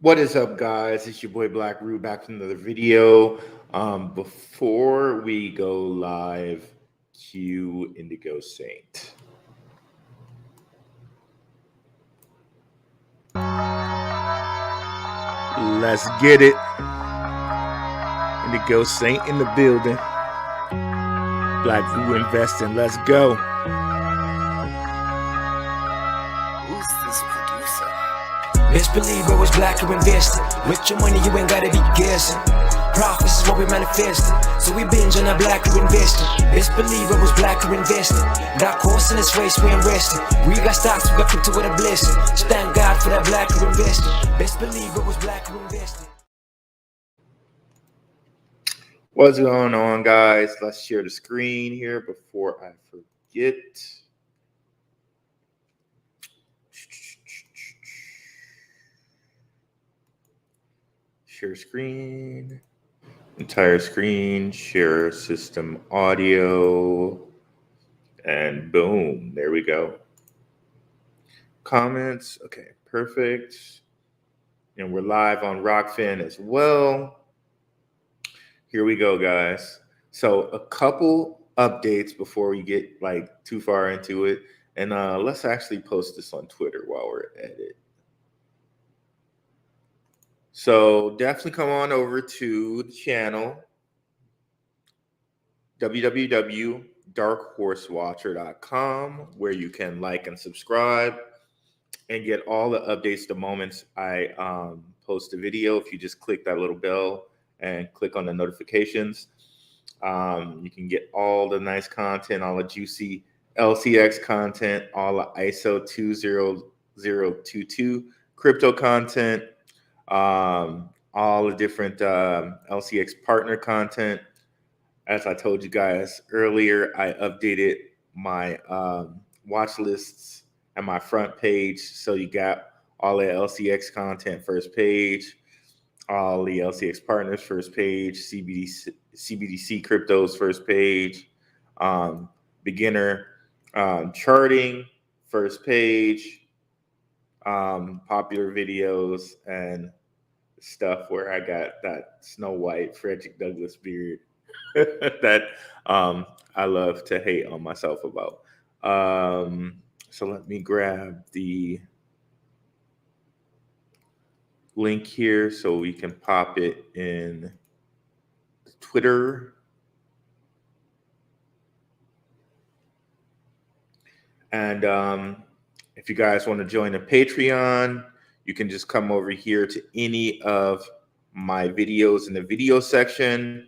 What is up, guys? It's your boy Black Roo back with another video. Before we go live, cue Indigo Saint. Let's get it. Indigo Saint in the building. Black Roo investing. Let's go. Who's this producer? Best believe it was black or invested. With your money, you ain't gotta be guessing. Profits is what we manifested. So we binge on our black or invested. Best believe it was black or invested. Got course in this race, we ain't resting. We got stocks, we got crypto with a blessing. So thank God for that black or invested. Best believe it was black or invested. What's going on, guys? Let's share the screen here before I forget. Share screen, entire screen, share system audio, and boom, there we go. Comments, okay, perfect. And we're live on Rockfin as well. Here we go, guys. So a couple updates before we get like too far into it. And let's actually post this on Twitter while we're at it. So definitely come on over to the channel, www.darkhorsewatcher.com, where you can like and subscribe and get all the updates the moments I post a video. If you just click that little bell and click on the notifications, you can get all the nice content, all the juicy LCX content, all the ISO 20022 crypto content, all the different LCX partner content. As I told you guys earlier, I updated my watch lists and my front page. So you got all the LCX content first page, all the LCX partners first page, CBDC cryptos first page, beginner charting first page, popular videos and stuff where I got that Snow White Frederick Douglass beard that I love to hate on myself about. So let me grab the link here so we can pop it in Twitter. And if you guys want to join the Patreon, you can just come over here to any of my videos in the video section,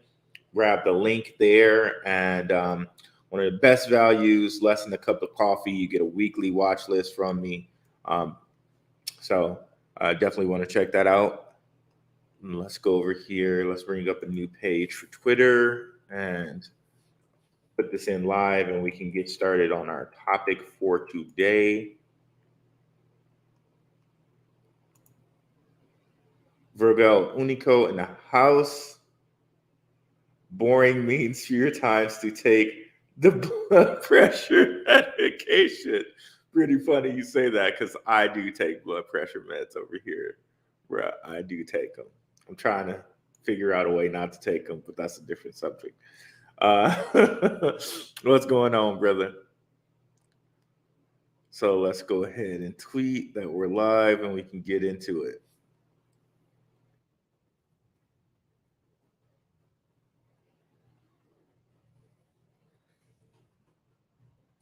grab the link there, and one of the best values, less than a cup of coffee, you get a weekly watch list from me. So I definitely want to check that out. And let's go over here. Let's bring up a new page for Twitter and put this in live, and we can get started on our topic for today. Virgil Unico in the house. Boring means fewer times to take the blood pressure medication. Pretty funny you say that because I do take blood pressure meds over here. Bruh, I do take them. I'm trying to figure out a way not to take them, but that's a different subject. What's going on, brother? So let's go ahead and tweet that we're live and we can get into it.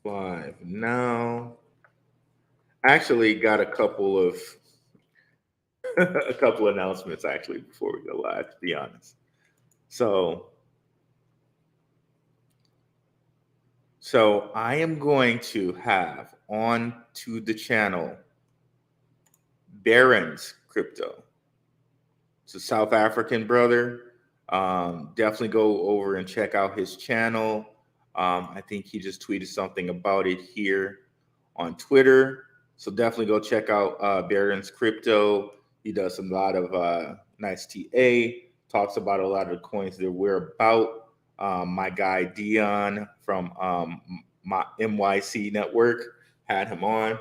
Live now. Actually got a couple of announcements actually before we go live, to be honest. So I am going to have on to the channel Barron's Crypto. It's a South African brother. Definitely go over and check out his channel. I think he just tweeted something about it here on Twitter. So definitely go check out Barron's Crypto. He does a lot of nice TA, talks about a lot of the coins that we're about. My guy Dion from my MYC network had him on.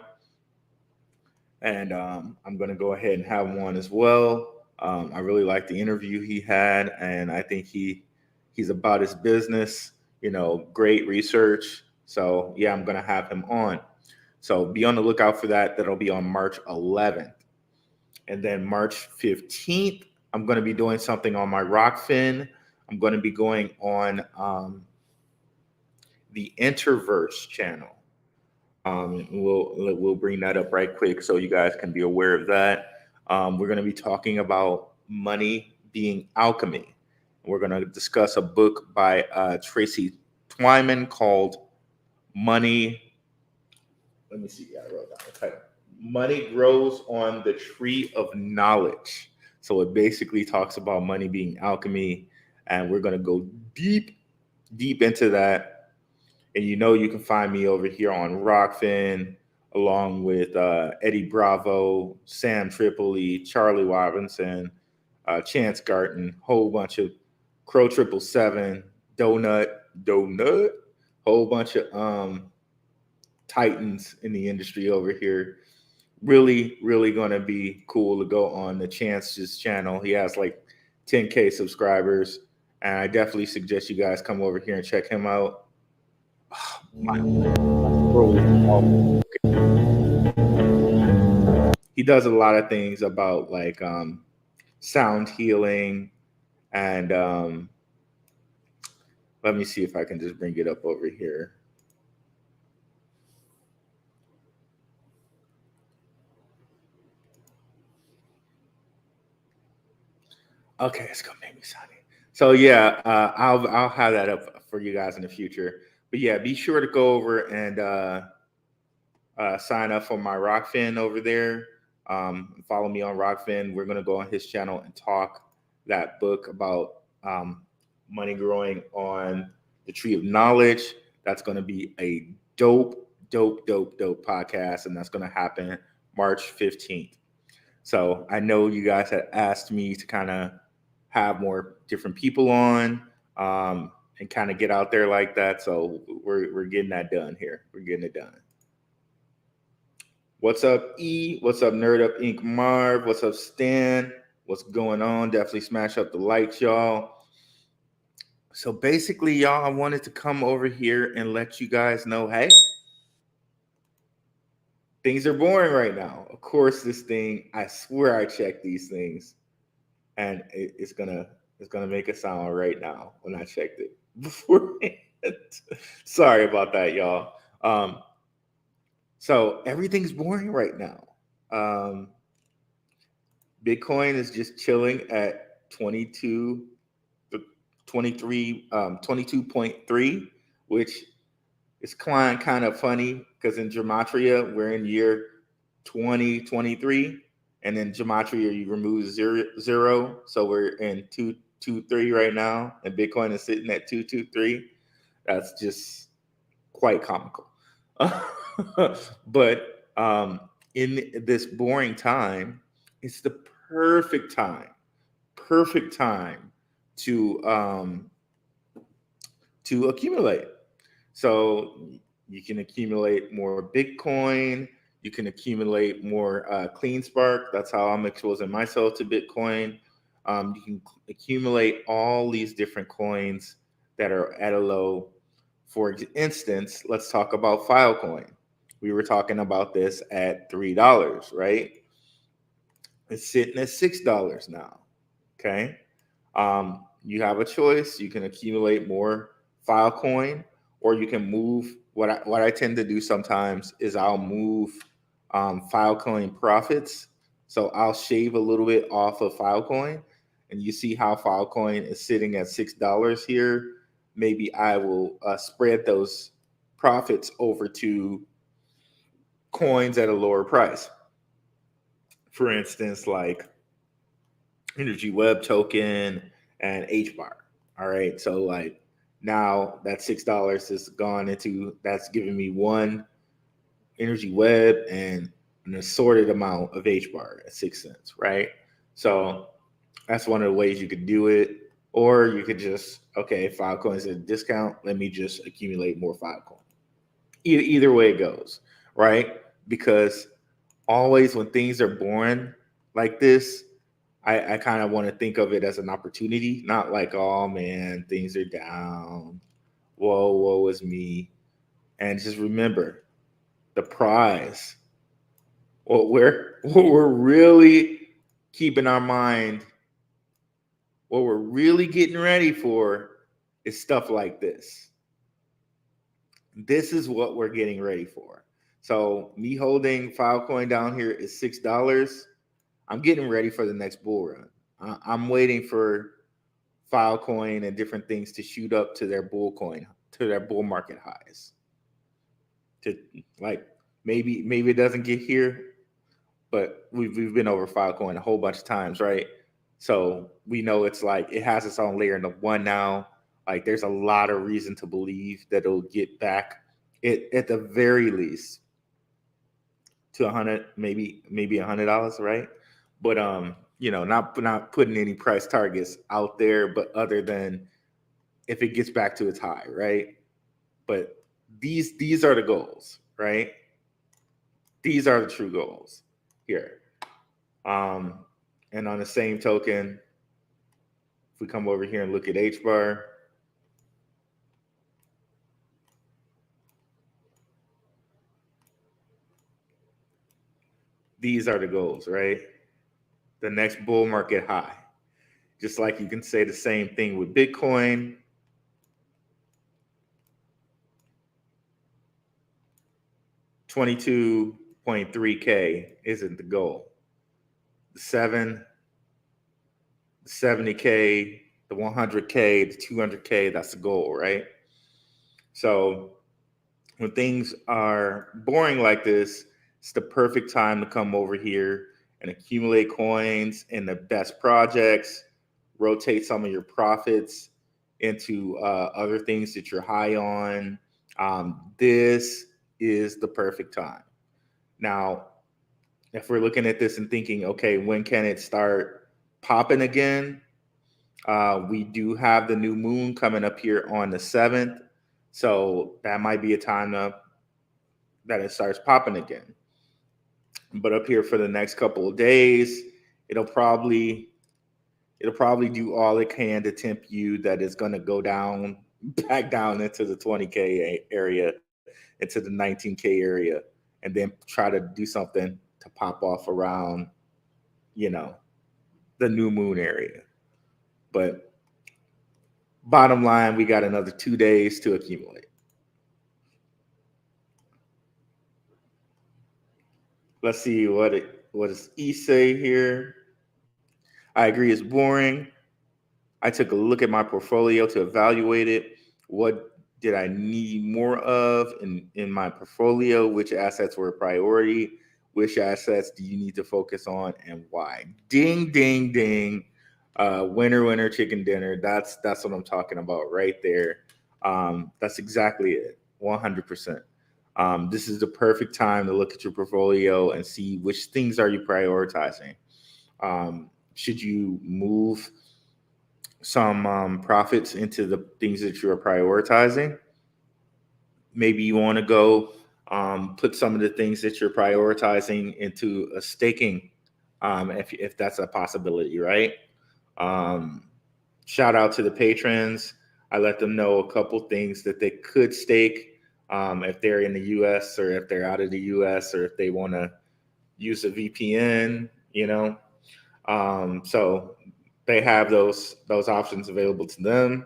and I'm going to go ahead and have one as well. I really like the interview he had, and I think he's about his business. Great research. So yeah, I'm going to have him on. So be on the lookout for that. That'll be on March 11th, and then March 15th, I'm going to be doing something on my Rockfin. I'm going to be going on the Interverse channel. We'll bring that up right quick so you guys can be aware of that. We're going to be talking about money being alchemy. We're going to discuss a book by Tracy Twyman called Money. Let me see. I wrote down the title. Money Grows on the Tree of Knowledge. So it basically talks about money being alchemy, and we're going to go deep into that. And you can find me over here on Rockfin, along with Eddie Bravo, Sam Tripoli, Charlie Robinson, Chance Garton, whole bunch of Crow 777, Donut, whole bunch of titans in the industry over here. Really, really going to be cool to go on the Chance's channel. He has like 10K subscribers, and I definitely suggest you guys come over here and check him out. He does a lot of things about like sound healing, and let me see if I can just bring it up over here. Okay, it's gonna make me sunny. So yeah, I'll have that up for you guys in the future. But yeah, be sure to go over and sign up for my Rockfin over there. Follow me on Rockfin. We're gonna go on his channel and talk that book about money growing on the tree of knowledge. That's gonna be a dope podcast, and that's gonna happen March 15th. So I know you guys had asked me to kind of have more different people on and kind of get out there like that. So we're getting that done here. We're getting it done. What's up, E? What's up, Nerd Up Inc. Marv? What's up, Stan? What's going on? Definitely smash up the likes, y'all. So basically, y'all, I wanted to come over here and let you guys know, hey, things are boring right now. Of course, this thing, I swear I checked these things, and it's gonna make a sound right now when I checked it beforehand. Sorry about that, y'all. So everything's boring right now. Bitcoin is just chilling at 22.3, which is kind of funny because in Gematria, we're in year 2023. And in Gematria, you remove zero. So we're in 223 right now. And Bitcoin is sitting at 223. That's just quite comical. But in this boring time, it's the perfect time to accumulate. So you can accumulate more Bitcoin. You can accumulate more CleanSpark. That's how I'm exposing myself to Bitcoin. You can accumulate all these different coins that are at a low. For instance, let's talk about Filecoin. We were talking about this at $3, right? It's sitting at $6 now. Okay. You have a choice. You can accumulate more Filecoin, or you can move. What I tend to do sometimes is I'll move Filecoin profits. So I'll shave a little bit off of Filecoin, and you see how Filecoin is sitting at $6 here. Maybe I will spread those profits over to coins at a lower price. For instance, like Energy Web token and HBAR. All right. So like now that $6 is gone into, that's giving me one Energy Web and an assorted amount of HBAR at 6 cents. Right. So that's one of the ways you could do it. Or you could just, okay, Filecoin is at a discount. Let me just accumulate more Filecoin. Either way it goes, right? Because always when things are boring like this, I kind of want to think of it as an opportunity, not like, oh man, things are down. Whoa, woe is me. And just remember the prize. What we're really keeping our mind, what we're really getting ready for is stuff like this. This is what we're getting ready for. So me holding Filecoin down here is $6. I'm getting ready for the next bull run. I'm waiting for Filecoin and different things to shoot up to their bull market highs. To like maybe it doesn't get here, but we've been over Filecoin a whole bunch of times, right? So we know it's like it has its own layer in the one now. Like there's a lot of reason to believe that it'll get back it at the very least to 100, maybe $100, right? But not putting any price targets out there, but other than if it gets back to its high, right? But these are the goals, right? These are the true goals here. And on the same token, if we come over here and look at HBAR, these are the goals, right? The next bull market high. Just like you can say the same thing with Bitcoin. $22.3K isn't the goal. The 70K, the 100K, the 200K, that's the goal, right? So when things are boring like this, it's the perfect time to come over here and accumulate coins in the best projects, rotate some of your profits into other things that you're high on. This is the perfect time. Now, if we're looking at this and thinking, okay, when can it start popping again? We do have the new moon coming up here on the 7th. So that might be a time that it starts popping again. But up here for the next couple of days, it'll probably do all it can to tempt you that it's going to go down, back down into the 20K area, into the 19K area, and then try to do something to pop off around, the new moon area. But bottom line, we got another 2 days to accumulate. Let's see what does E say here. I agree it's boring. I took a look at my portfolio to evaluate it. What did I need more of in my portfolio? Which assets were a priority? Which assets do you need to focus on and why? Ding, ding, ding. Winner, winner, chicken dinner. That's what I'm talking about right there. That's exactly it. 100%. This is the perfect time to look at your portfolio and see which things are you prioritizing. Should you move some profits into the things that you are prioritizing? Maybe you want to go put some of the things that you're prioritizing into a staking, if that's a possibility, right? Shout out to the patrons. I let them know a couple things that they could stake if they're in the US or if they're out of the US or if they want to use a VPN, so they have those options available to them.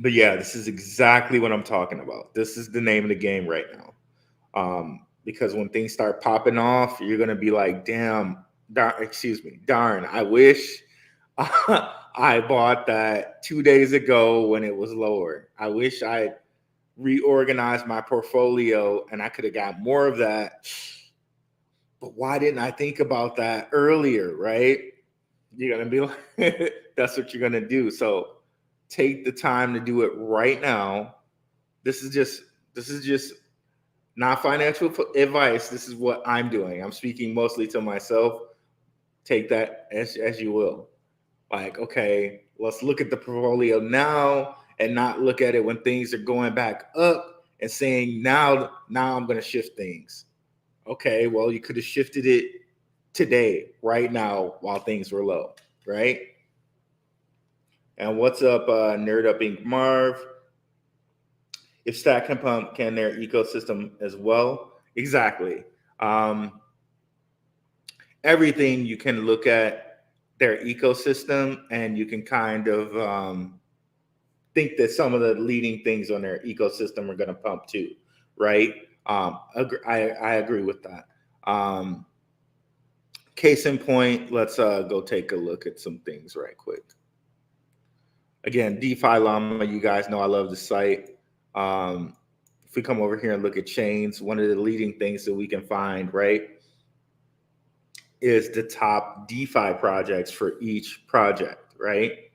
But yeah, this is exactly what I'm talking about. This is the name of the game right now. Because when things start popping off, you're going to be like, darn, I wish I bought that 2 days ago when it was lower. I wish I reorganized my portfolio and I could have got more of that. But why didn't I think about that earlier, right? You're going to be like, that's what you're going to do. So take the time to do it right now. This is just not financial advice. This is what I'm doing. I'm speaking mostly to myself. Take that as you will. Like, okay, let's look at the portfolio now and not look at it when things are going back up and saying, now I'm going to shift things. Okay, well, you could have shifted it today, right now, while things were low, right? And what's up, Nerd Up Inc. Marv? If Stack can pump, can their ecosystem as well? Exactly. Everything you can look at their ecosystem, and you can kind of think that some of the leading things on their ecosystem are going to pump too, right? I agree with that. Case in point, let's go take a look at some things right quick. Again, DeFi Llama, you guys know I love the site. If we come over here and look at chains, one of the leading things that we can find, right, is the top DeFi projects for each project, right?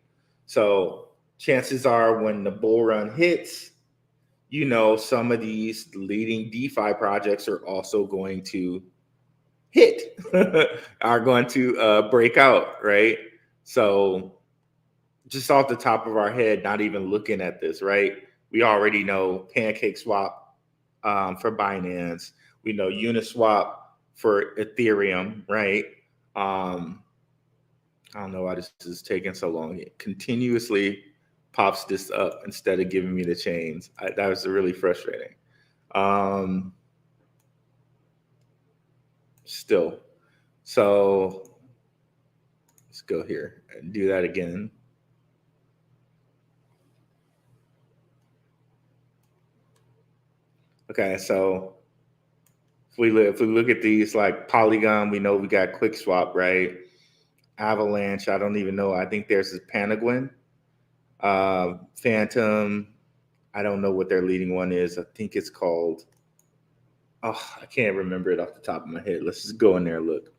So chances are when the bull run hits, you know, some of these leading DeFi projects are also going to hit, are going to break out, right? So just off the top of our head, not even looking at this, right? We already know PancakeSwap for Binance. We know Uniswap for Ethereum, right? I don't know why this is taking so long. It continuously pops this up instead of giving me the chains. That was really frustrating. Still. So let's go here and do that again. Okay, so if we look at these like Polygon, we know we got QuickSwap, right? Avalanche, I don't even know. I think there's this Panaguin. Phantom, I don't know what their leading one is. I think it's called, I can't remember it off the top of my head. Let's just go in there and look.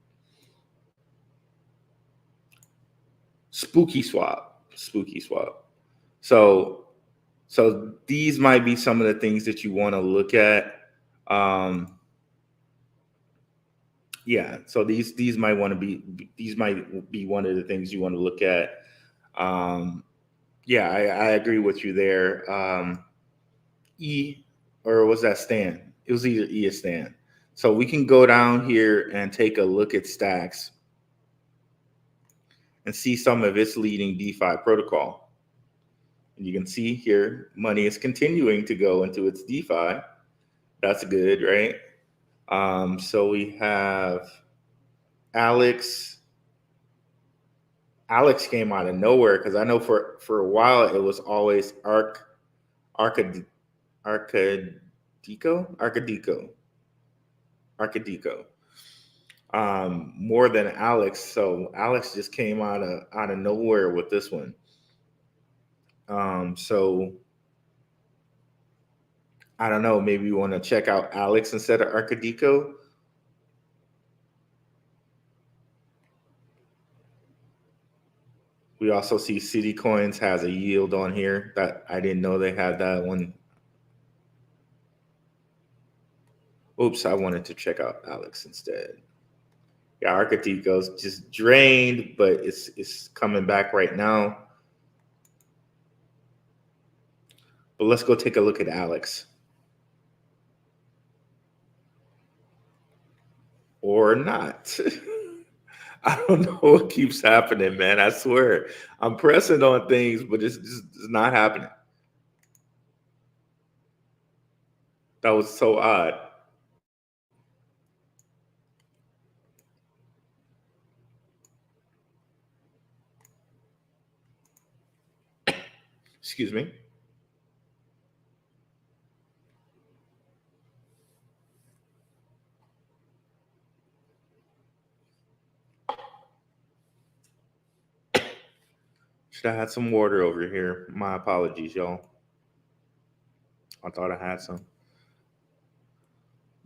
Spooky Swap. So these might be some of the things that you want to look at. Yeah, so these might be one of the things you want to look at. Yeah, I agree with you there. Or was that Stan? It was either E or Stan. So we can go down here and take a look at Stacks and see some of its leading DeFi protocol. And you can see here, money is continuing to go into its DeFi. That's good, right? So we have Alex. Alex came out of nowhere because I know for a while it was always Arcadico. More than Alex. So Alex just came out of nowhere with this one. So I don't know, maybe you want to check out Alex instead of Arcadico. We also see City Coins has a yield on here that I didn't know they had that one. Oops, I wanted to check out Alex instead. Yeah, Arcadico's just drained, but it's coming back right now. But let's go take a look at Alex. Or not. I don't know what keeps happening, man. I swear. I'm pressing on things, but it's not happening. That was so odd. Excuse me. Should have had some water over here. My apologies, y'all. I thought I had some.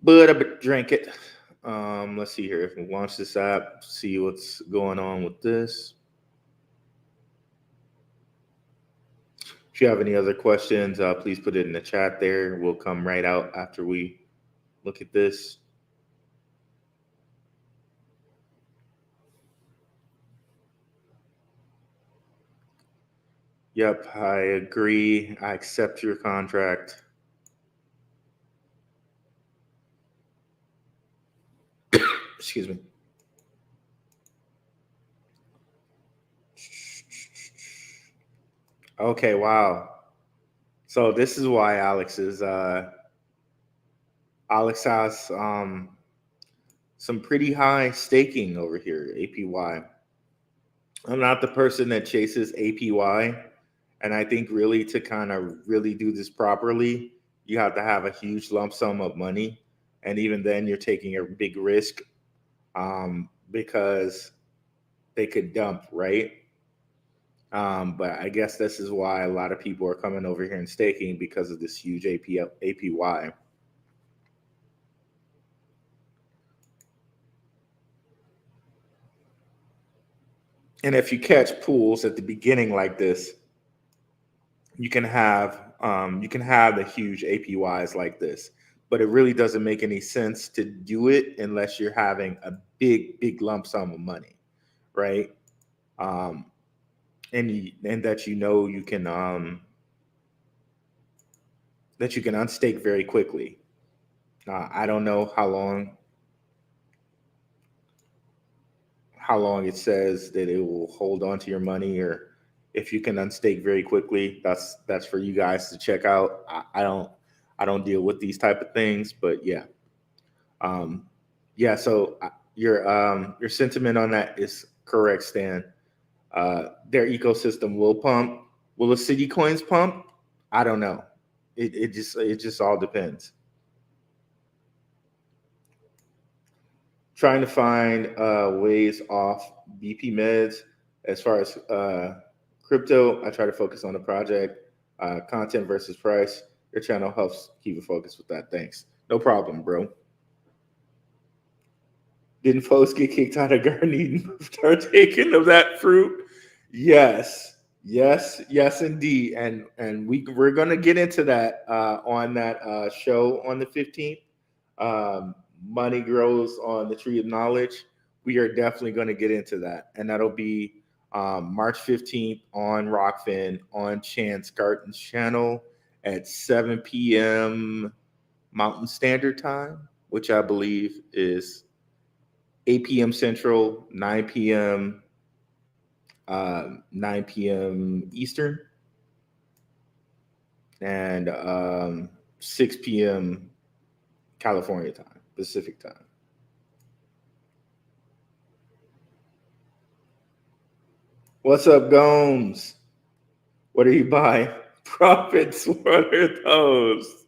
But I drank it. Let's see here. If we launch this app, see what's going on with this. If you have any other questions, please put it in the chat there. We'll come right out after we look at this. Yep, I agree. I accept your contract. Excuse me. Okay, wow. So this is why Alex has some pretty high staking over here, APY. I'm not the person that chases APY. And I think really to kind of really do this properly, you have to have a huge lump sum of money. And even then, you're taking a big risk because they could dump, right? But I guess this is why a lot of people are coming over here and staking because of this huge APY. And if you catch pools at the beginning like this, you can have the huge APYs like this, but it really doesn't make any sense to do it unless you're having a big lump sum of money, right? Um, and that you can unstake very quickly. I don't know how long it says that it will hold on to your money, or if you can unstake very quickly. That's for you guys to check out. I don't deal with these type of things, but yeah. Yeah, so your sentiment on that is correct, Stan. Their ecosystem will pump. Will the city coins pump? I don't know. It just all depends. Trying to find ways off BP meds as far as crypto. I try to focus on the project, content versus price. Your channel helps keep it focused with that. Thanks. No problem, bro. Didn't folks get kicked out of Garden Eden for taking of that fruit? Yes, yes, indeed. And we're gonna get into that on that show on the 15th. Money grows on the tree of knowledge. We are definitely going to get into that, and that'll be March 15th on Rockfin on Chance Garton's channel at 7 p.m. Mountain Standard Time, which I believe is 8 p.m. Central, 9 p.m. Eastern, and 6 p.m. California time, Pacific time. What's up, Gomes? What are you buying? Profits, what are those?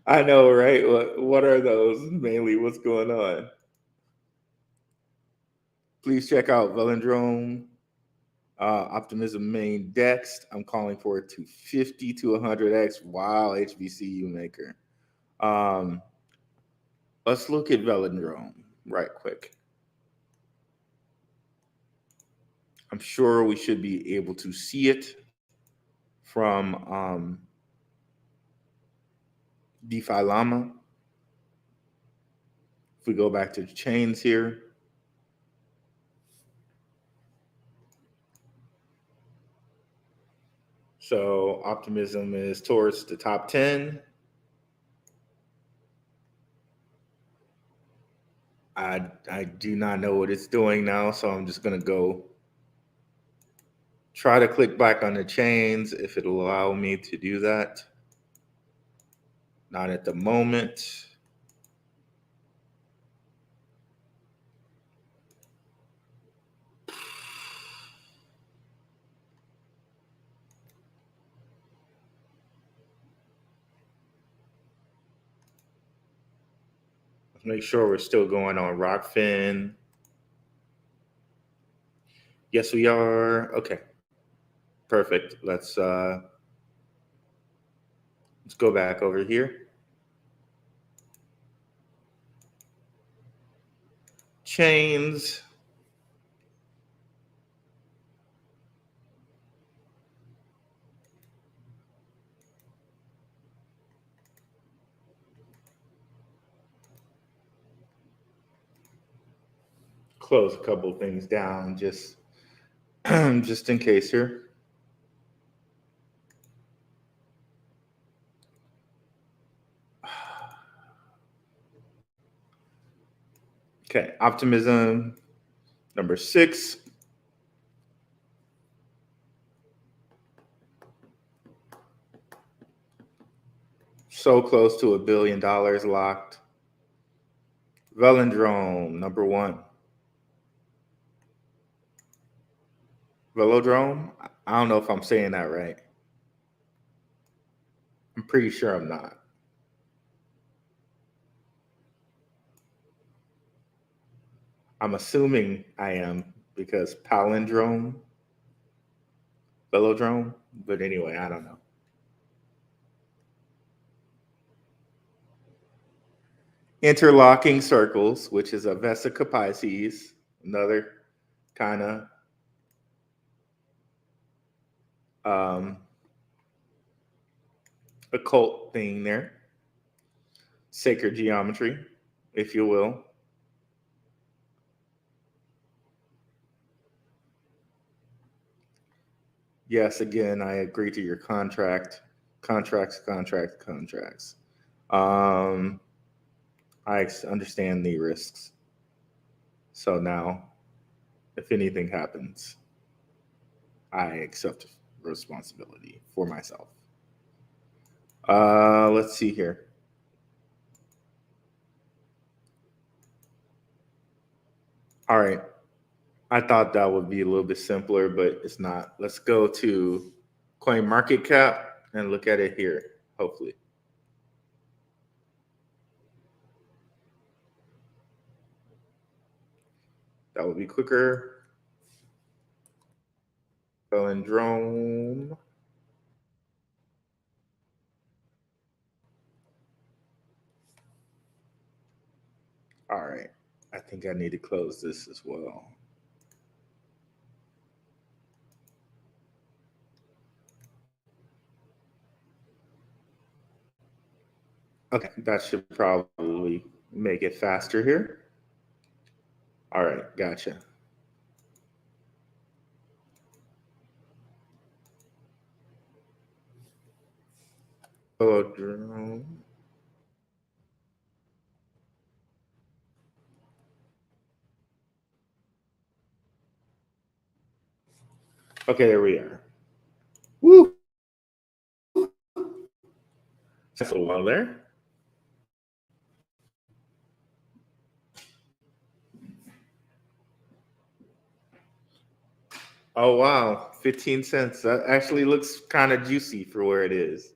I know, right? What are those mainly? What's going on? Please check out Velindrome, Optimism main Dex. I'm calling for it to 50 to 100x. Wow, HBCU maker. Let's look at Velindrome right quick. I'm sure we should be able to see it from DeFi Llama. If we go back to the chains here, so Optimism is towards the top 10. I do not know what it's doing now, so I'm just gonna go try to click back on the chains if it'll allow me to do that. Not at the moment. Let's make sure we're still going on Rockfin. Yes, we are. Okay. Perfect. Let's go back over here. Chains. Close a couple things down just just in case here. Okay, optimism number 6. So close to $1 billion locked. Velodrome number 1. Velodrome? I don't know if I'm saying that right. I'm pretty sure I'm not. I'm assuming I am because palindrome, velodrome, but anyway, I don't know. Interlocking circles, which is a Vesica Pisces, another kind of occult thing there. Sacred geometry, if you will. Yes, again, I agree to your contracts. I understand the risks. So now, if anything happens, I accept responsibility for myself. Let's see here. All right. I thought that would be a little bit simpler, but it's not. Let's go to CoinMarketCap and look at it here, hopefully. That would be quicker. Velodrome. All right. I think I need to close this as well. Okay, that should probably make it faster here. All right, gotcha. Velodrome. Okay, there we are. Woo! That's a little while there. Oh wow, 15 cents. That actually looks kind of juicy for where it is.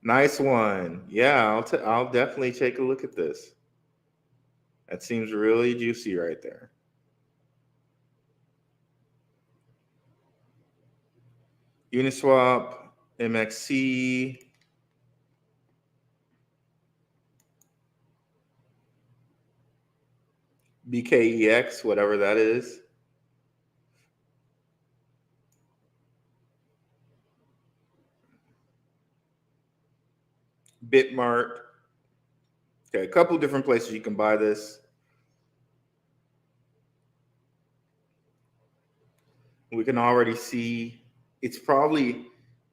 Nice one. Yeah, I'll definitely take a look at this. That seems really juicy right there. Uniswap, MXC, BKEX, whatever that is. Bitmart. Okay, a couple of different places you can buy this. We can already see it's probably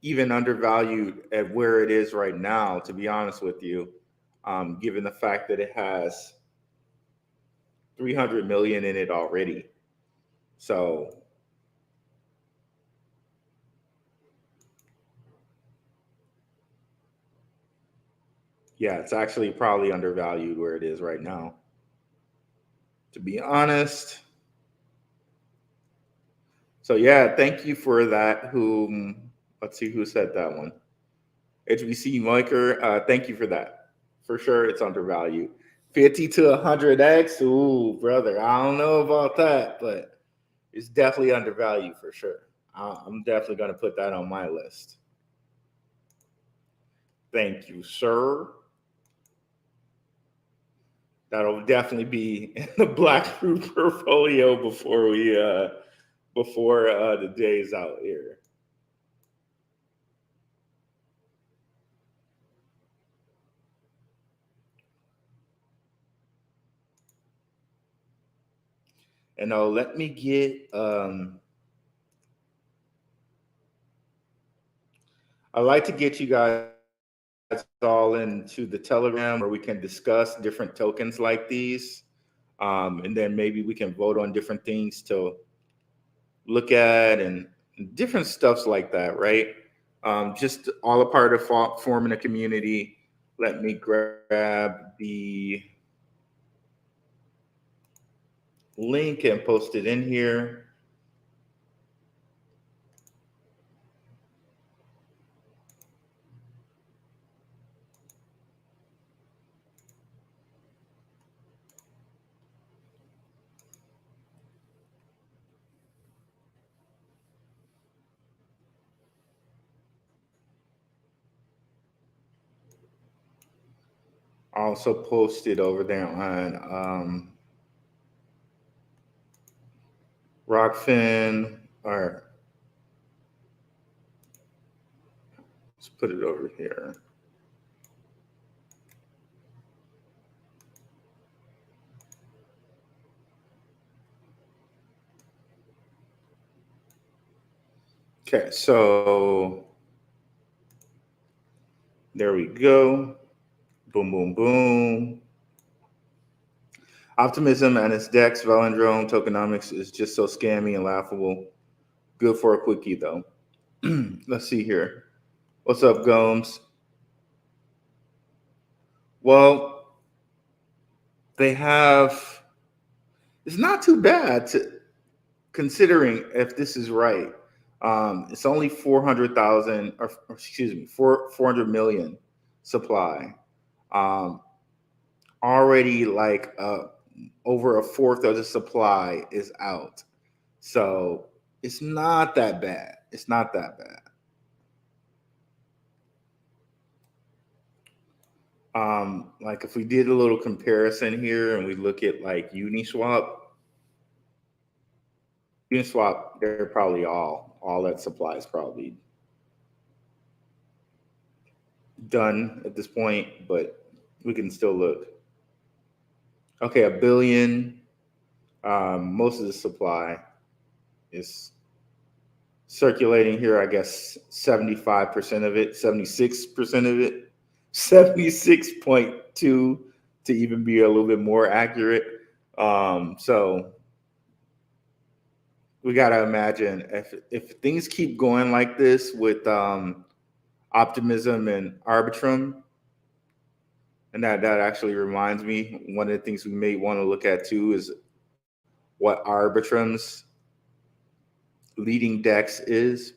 even undervalued at where it is right now, to be honest with you, given the fact that it has 300 million in it already. So yeah, it's actually probably undervalued where it is right now, to be honest. So yeah, thank you for that. Let's see who said that one. HBC Miker, thank you for that. For sure, it's undervalued. 50 to 100x. Ooh, brother, I don't know about that, but it's definitely undervalued for sure. I'm definitely going to put that on my list. Thank you, sir. That'll definitely be in the Blackroot portfolio before the day's out here. And let me get I like to get you guys all into the Telegram where we can discuss different tokens like these. And then maybe we can vote on different things to look at and different stuffs like that, right? Just all a part of forming a community. Let me grab the link and post it in here. I also posted over there on Rockfin, or let's put it over here. Okay, so there we go. Boom, boom, boom. Optimism and its DEX, Velindrome, tokenomics is just so scammy and laughable. Good for a quickie, though. Let's see here. What's up, Gomes? Well, they have, it's not too bad considering if this is right. It's only 400,000, or excuse me, 400 million supply. Already like over a fourth of the supply is out. So it's not that bad. It's not that bad. Like if we did a little comparison here and we look at like Uniswap, they're probably all that supply is probably done at this point, but we can still look. Okay, a billion. Most of the supply is circulating here. I guess 75% of it, 76% of it, 76.2 to even be a little bit more accurate. So we gotta imagine if things keep going like this with Optimism and Arbitrum, and that actually reminds me, one of the things we may want to look at too is what Arbitrum's leading DEX is.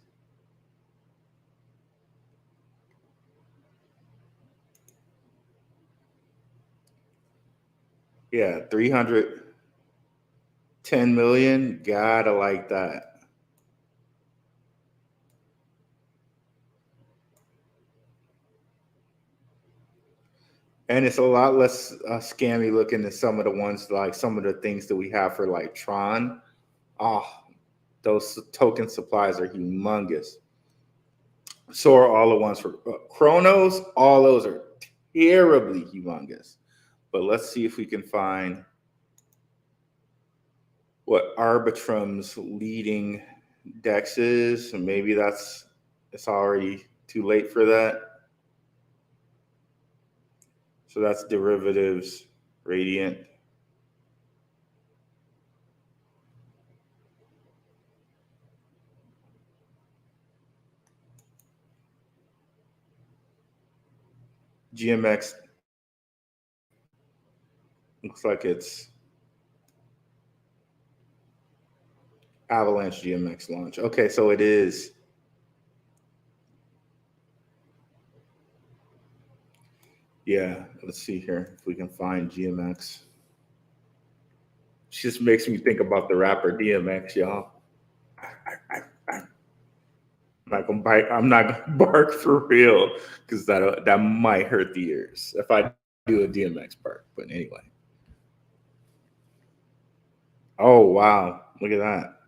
Yeah, 310 million. Gotta like that. And it's a lot less scammy looking than some of the ones, like some of the things that we have for like Tron. Oh, those token supplies are humongous. So are all the ones for Chronos. All those are terribly humongous. But let's see if we can find what Arbitrum's leading DEX is. And maybe it's already too late for that. So that's derivatives, Radiant. GMX looks like it's Avalanche GMX launch. Okay, so it is. Yeah, let's see here if we can find GMX. It just makes me think about the rapper DMX, y'all. I'm not gonna bark for real because that might hurt the ears if I do a DMX bark. But anyway. Oh wow, look at that.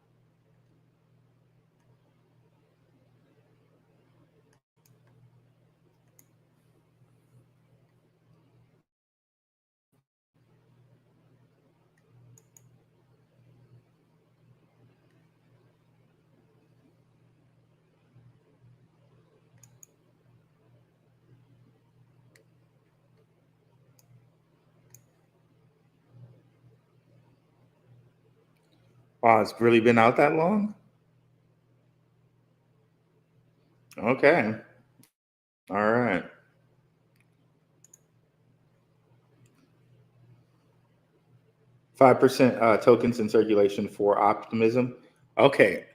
Wow, it's really been out that long? Okay. All right. 5% tokens in circulation for Optimism. Okay.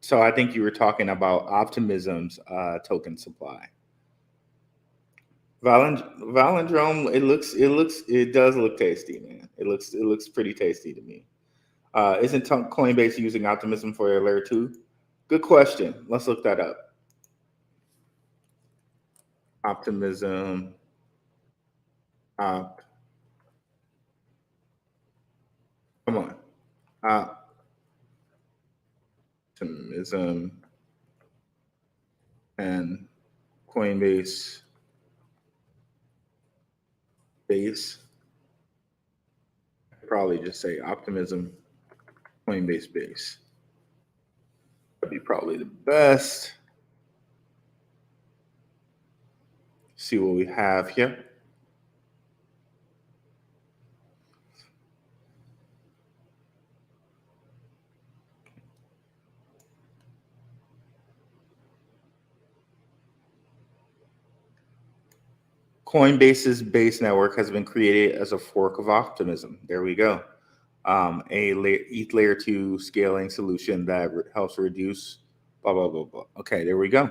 So I think you were talking about Optimism's token supply. Valendrome, it does look tasty, man. It looks pretty tasty to me. Isn't Coinbase using Optimism for their layer 2? Good question. Let's look that up. Optimism. Come on. Optimism and Coinbase base. I'd probably just say Optimism, Coinbase base. That'd be probably the best. See what we have here. Coinbase's base network has been created as a fork of Optimism. There we go. ETH layer 2 scaling solution that helps reduce blah, blah, blah, blah. Okay, there we go.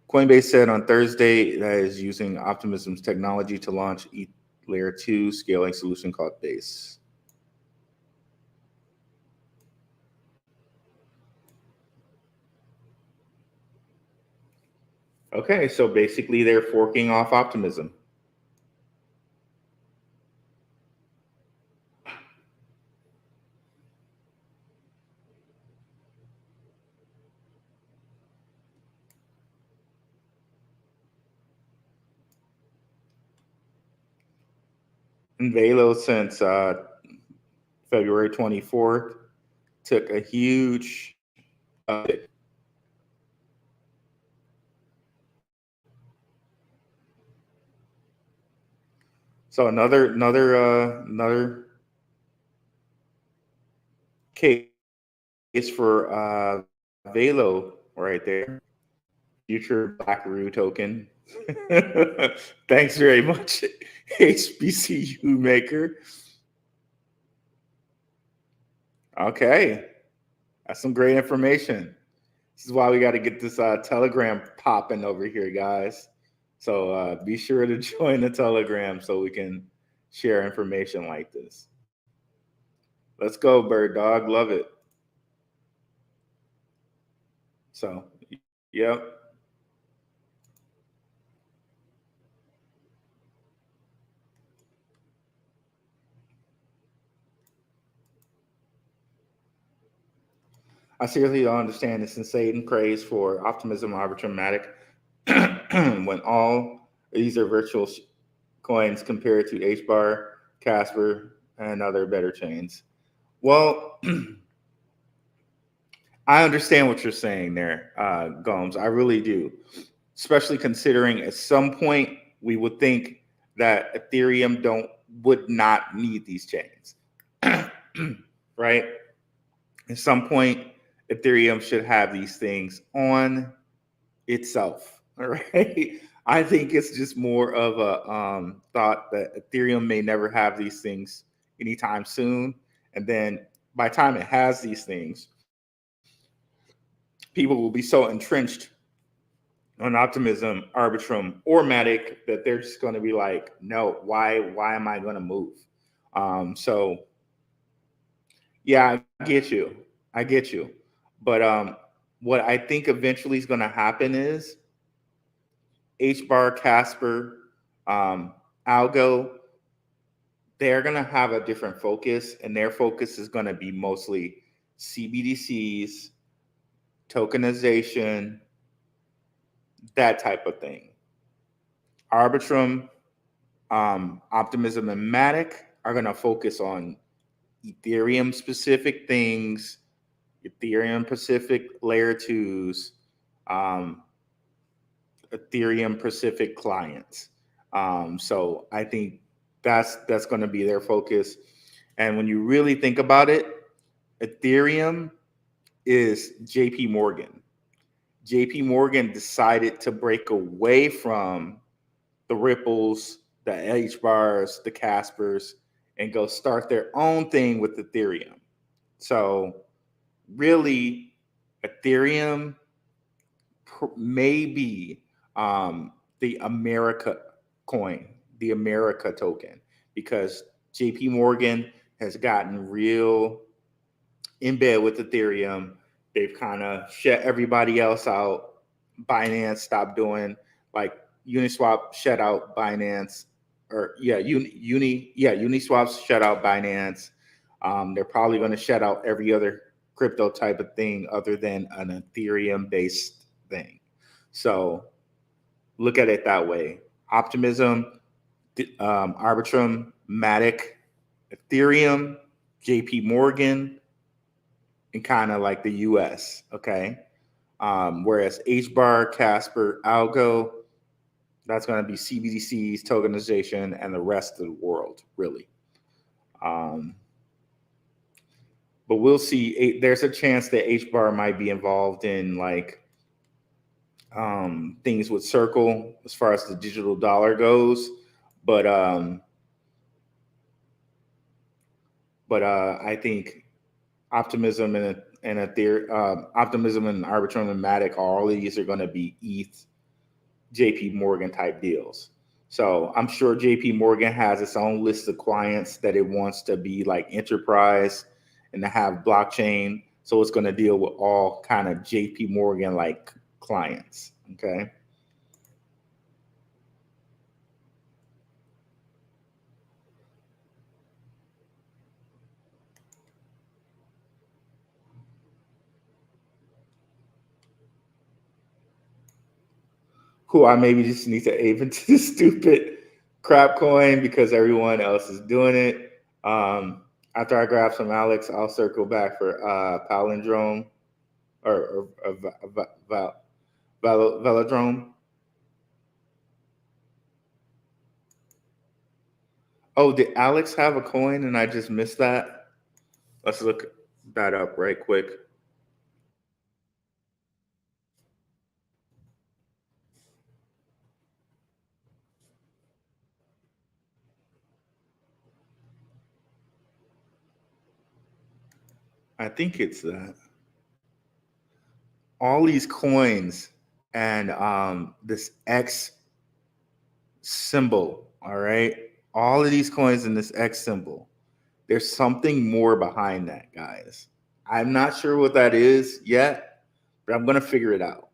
Coinbase said on Thursday that it is using Optimism's technology to launch ETH layer 2 scaling solution called Base. Okay, so basically they're forking off Optimism. And Velo since February 24th took a huge so another case for Velo right there. Future Blackaroo token. Thanks very much, HBCU maker. Okay, that's some great information. This is why we got to get this Telegram popping over here, guys. So be sure to join the Telegram so we can share information like this. Let's go, Bird Dog. Love it. So, yep. I seriously don't understand this insane craze for Optimism Arbitramatic when all these are virtual coins compared to HBAR, Casper, and other better chains. Well, I understand what you're saying there, Gomes. I really do, especially considering at some point we would think that Ethereum would not need these chains, right? At some point, Ethereum should have these things on itself, all right? I think it's just more of a thought that Ethereum may never have these things anytime soon. And then by the time it has these things, people will be so entrenched on Optimism, Arbitrum, or Matic that they're just going to be like, no, why am I going to move? So, yeah, I get you. But what I think eventually is going to happen is HBAR, Casper, Algo, they're going to have a different focus, and their focus is going to be mostly CBDCs, tokenization, that type of thing. Arbitrum, Optimism, and Matic are going to focus on Ethereum specific things, Ethereum Pacific layer 2s, Ethereum Pacific clients. So I think that's going to be their focus. And when you really think about it, Ethereum is JP Morgan. JP Morgan decided to break away from the Ripples, the H bars, the Caspers, and go start their own thing with Ethereum. So really, Ethereum may be the America coin, the America token, because JP Morgan has gotten real in bed with Ethereum. They've kind of shut everybody else out. Binance stopped doing, like, Uniswap shut out Binance, or Uniswap shut out Binance. They're probably going to shut out every other crypto type of thing other than an Ethereum based thing. So look at it that way. Optimism, Arbitrum, Matic, Ethereum, JP Morgan, and kind of like the US, okay? Whereas HBAR, Casper, Algo, that's going to be CBDCs, tokenization, and the rest of the world, really. But we'll see. There's a chance that HBAR might be involved in like things with Circle as far as the digital dollar goes. But I think Optimism and Optimism and Arbitrum and Matic, all of these are going to be ETH, JP Morgan type deals. So I'm sure JP Morgan has its own list of clients that it wants to be like enterprise and to have blockchain. So it's going to deal with all kind of JP Morgan like clients. Okay. Who I maybe just need to ape into the stupid crap coin because everyone else is doing it. After I grab some Alex, I'll circle back for Palindrome or Velodrome. Oh, did Alex have a coin and I just missed that? Let's look that up right quick. I think it's that. All these coins and this X symbol, all right? All of these coins and this X symbol. There's something more behind that, guys. I'm not sure what that is yet, but I'm going to figure it out.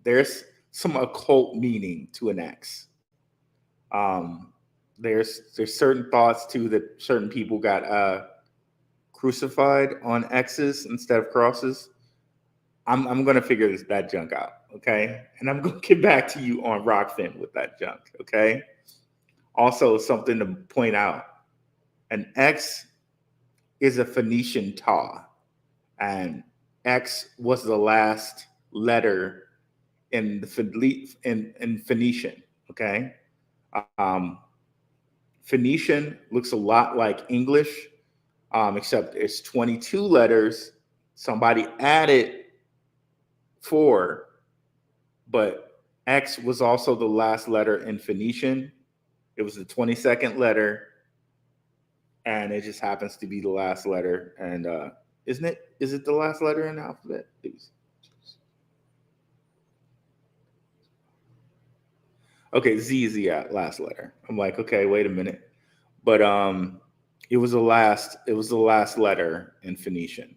There's some occult meaning to an X. There's certain thoughts too that certain people got crucified on X's instead of crosses. I'm going to figure that junk out, okay? And I'm going to get back to you on Rockfin with that junk, okay? Also, something to point out, an X is a Phoenician ta, and X was the last letter in the in Phoenician, okay? Phoenician looks a lot like English, except it's 22 letters. Somebody added 4, but X was also the last letter in Phoenician. It was the 22nd letter, and it just happens to be the last letter. And isn't it? Is it the last letter in the alphabet? Please. Okay, Z is the last letter. I'm like, okay, wait a minute. But it was the last letter in Phoenician.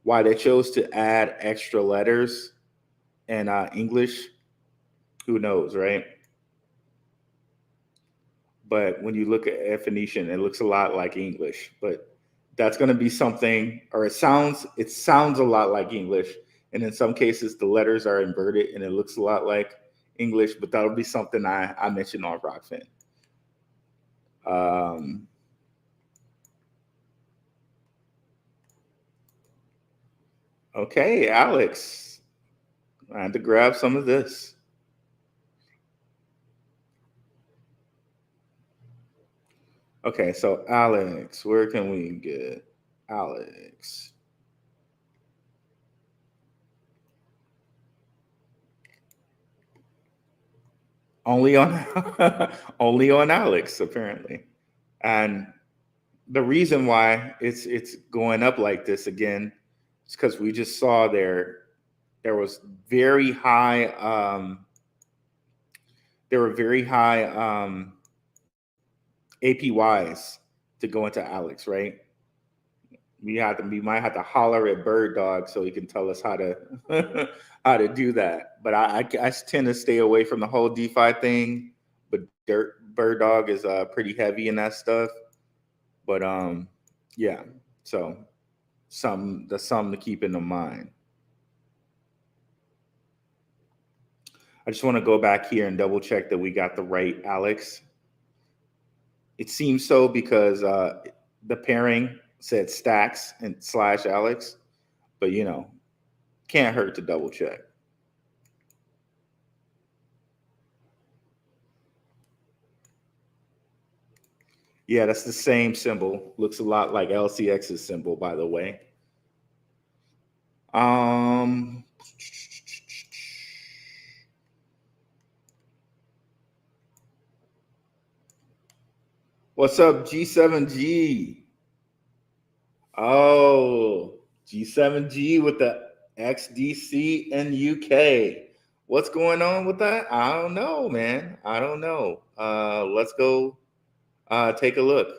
Why they chose to add extra letters in English, who knows, right? But when you look at Phoenician, it looks a lot like English. But that's going to be something, or it sounds a lot like English. And in some cases, the letters are inverted, and it looks a lot like English. But that'll be something I mentioned on Rockfin. Okay, Alex, I had to grab some of this. Okay, so Alex, where can we get Alex? Only on only on Alex, apparently. And the reason why it's going up like this again is because we just saw there was very high there were very high APYs to go into Alex, right? We might have to holler at Bird Dog so he can tell us how to how to do that. But I tend to stay away from the whole DeFi thing. But Bird Dog is pretty heavy in that stuff. But yeah. So that's something to keep in mind. I just want to go back here and double check that we got the right Alex. It seems so because the pairing said Stacks and / Alex, but can't hurt to double check. Yeah, that's the same symbol. Looks a lot like LCX's symbol, by the way. What's up, G7G? Oh, G7G with the XDC in UK. What's going on with that? I don't know, man. I don't know. Let's go take a look.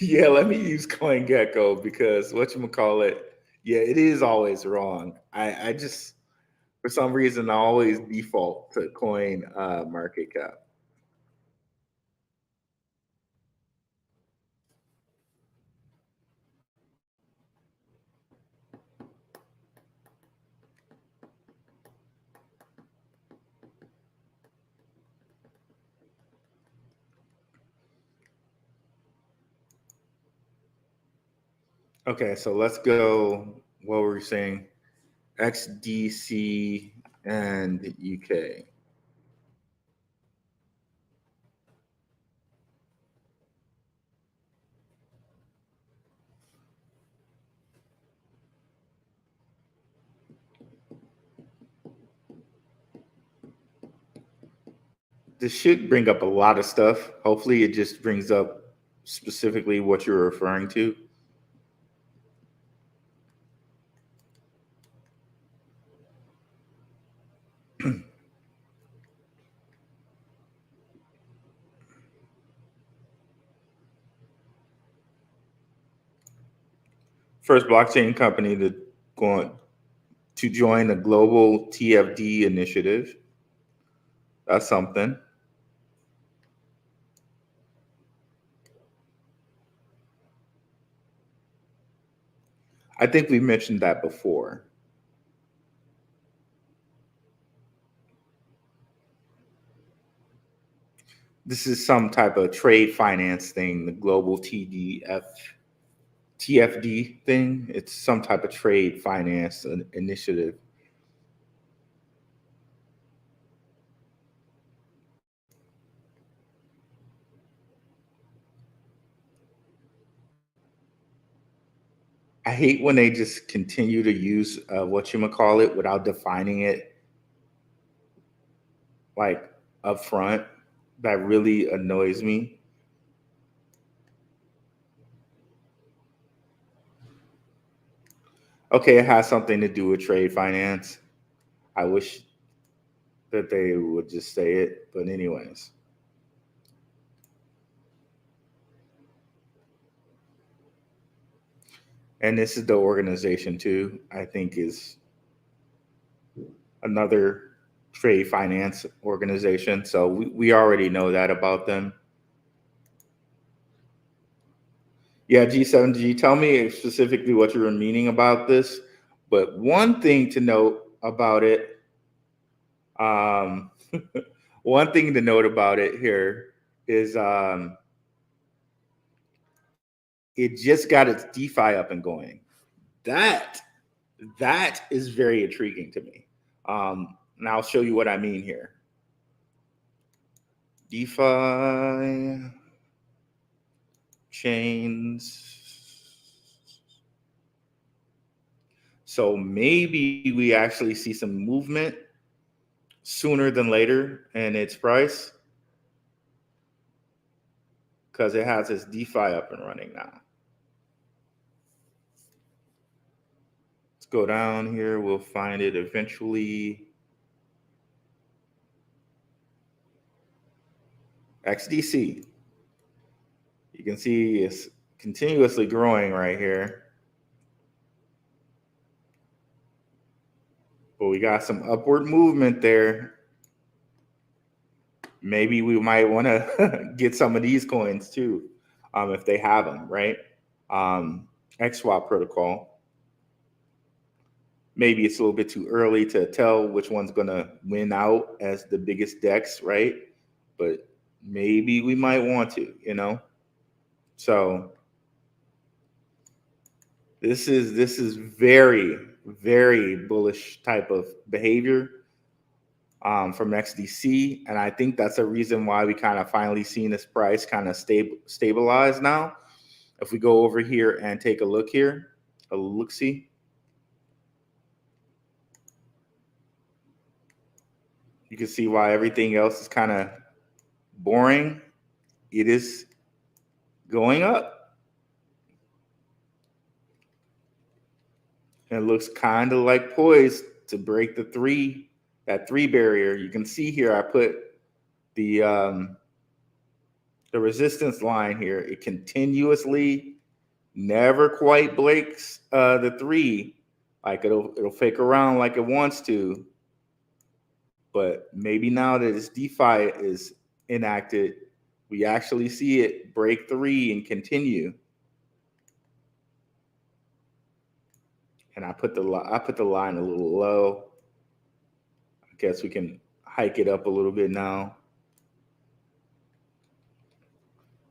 Yeah, let me use CoinGecko because whatchamacallit, yeah, it is always wrong. I just, for some reason, I always default to coin market cap. Okay, so let's go. What were we saying? XDC and UK. This should bring up a lot of stuff. Hopefully, it just brings up specifically what you're referring to. First blockchain company to join the global TFD initiative. That's something. I think we mentioned that before. This is some type of trade finance thing, the global TFD thing. It's some type of trade finance initiative. I hate when they just continue to use whatchamacallit without defining it like up front. That really annoys me. Okay, it has something to do with trade finance. I wish that they would just say it, but anyways. And this is the organization too, I think is another trade finance organization. So we already know that about them. Yeah, G7G, tell me specifically what you were meaning about this. But one thing to note about it, one thing to note about it here is it just got its DeFi up and going. That is very intriguing to me. And I'll show you what I mean here. DeFi chains. So maybe we actually see some movement sooner than later in its price because it has its DeFi up and running now. Let's go down here. We'll find it eventually. XDC. You can see it's continuously growing right here. But we got some upward movement there. Maybe we might want to get some of these coins too, if they have them, right? XSwap protocol. Maybe it's a little bit too early to tell which one's going to win out as the biggest DEX, right? But maybe we might want to, you know? So this is very, very bullish type of behavior from XDC. And I think that's a reason why we kind of finally seen this price kind of stabilize now. If we go over here and take a look here, a look-see. You can see why everything else is kind of boring. It is going up. And it looks kind of like poised to break that three barrier. You can see here I put the resistance line here. It continuously never quite breaks the 3. Like it'll fake around like it wants to. But maybe now that its DeFi is enacted, we actually see it break 3 and continue. And I put the line a little low. I guess we can hike it up a little bit now.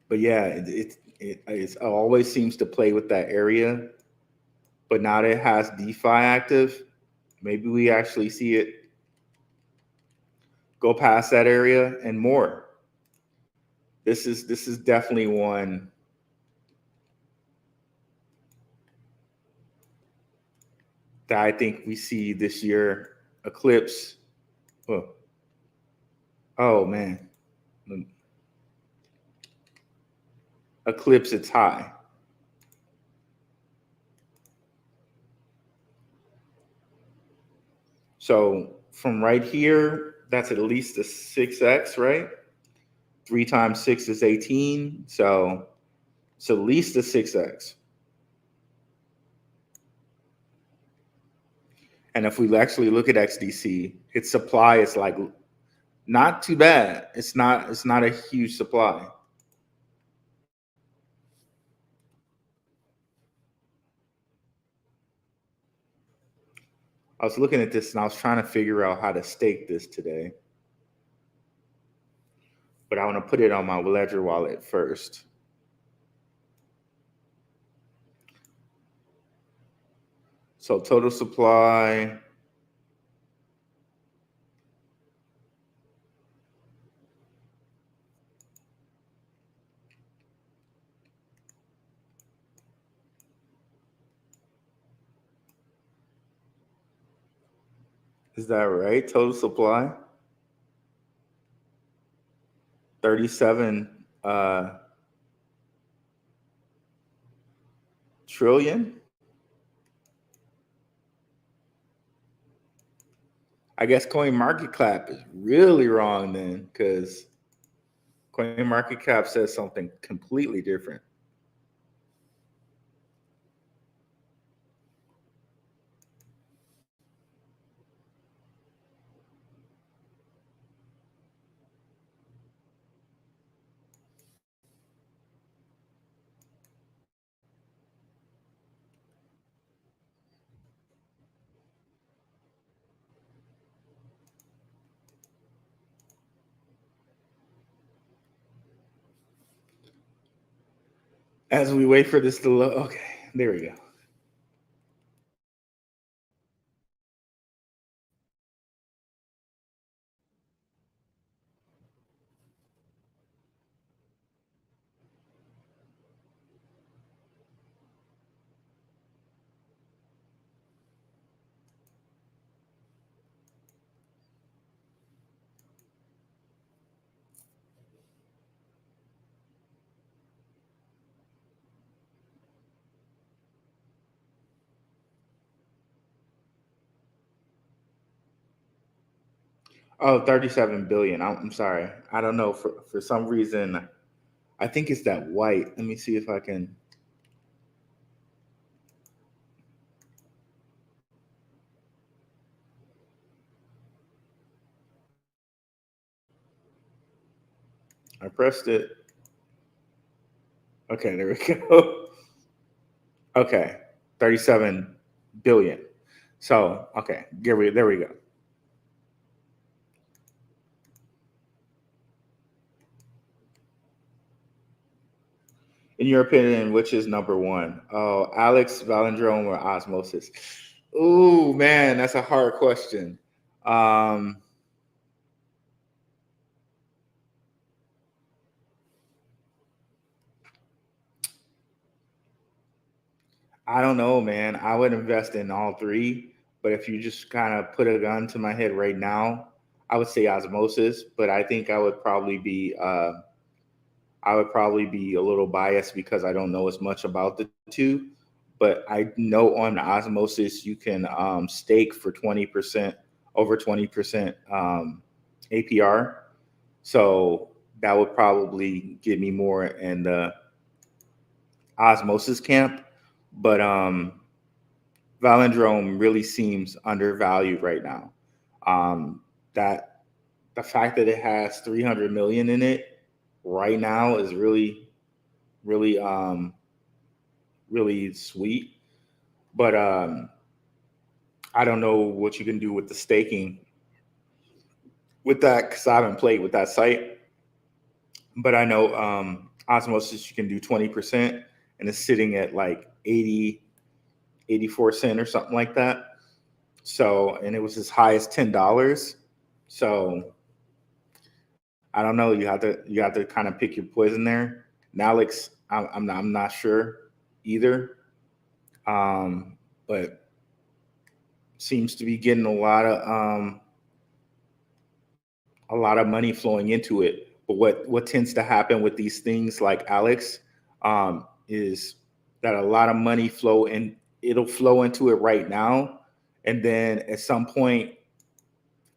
But yeah, it always seems to play with that area. But now that it has DeFi active, maybe we actually see it go past that area and more. This is definitely one that I think we see this year eclipse. Oh man. Eclipse its high. So from right here, that's at least a 6x, right? 3 times 6 is 18. So it's at least a 6x. And if we actually look at XDC, its supply is like not too bad. It's not a huge supply. I was looking at this and I was trying to figure out how to stake this today. But I want to put it on my Ledger wallet first. So total supply. Is that right? Total supply? 37 trillion? I guess CoinMarketCap is really wrong then, because CoinMarketCap says something completely different. As we wait for this to load, okay, there we go. Oh, 37 billion. I'm sorry. I don't know. For some reason, I think it's that white. Let me see if I can. I pressed it. Okay, there we go. Okay, 37 billion. So, okay, there we go. In your opinion, which is number one? Oh, Alex, Valendrome, or Osmosis? Ooh, man, that's a hard question. Um, I don't know, man. I would invest in all three, but if you just kind of put a gun to my head right now, I would say Osmosis. But I think I would probably be a little biased because I don't know as much about the two. But I know on Osmosis you can stake for 20%, over 20% APR. So that would probably get me more in the Osmosis camp. But Valendrome really seems undervalued right now. That the fact that it has 300 million in it right now is really, really, really sweet. But I don't know what you can do with the staking with that because I haven't played with that site. But I know Osmosis you can do 20% and it's sitting at like 84 cents or something like that. So, and it was as high as $10. So I don't know. You have to kind of pick your poison there. Nalix, I'm not sure either. But seems to be getting a lot of money flowing into it. But what tends to happen with these things like Alex is that a lot of money flow in. It'll flow into it right now, and then at some point,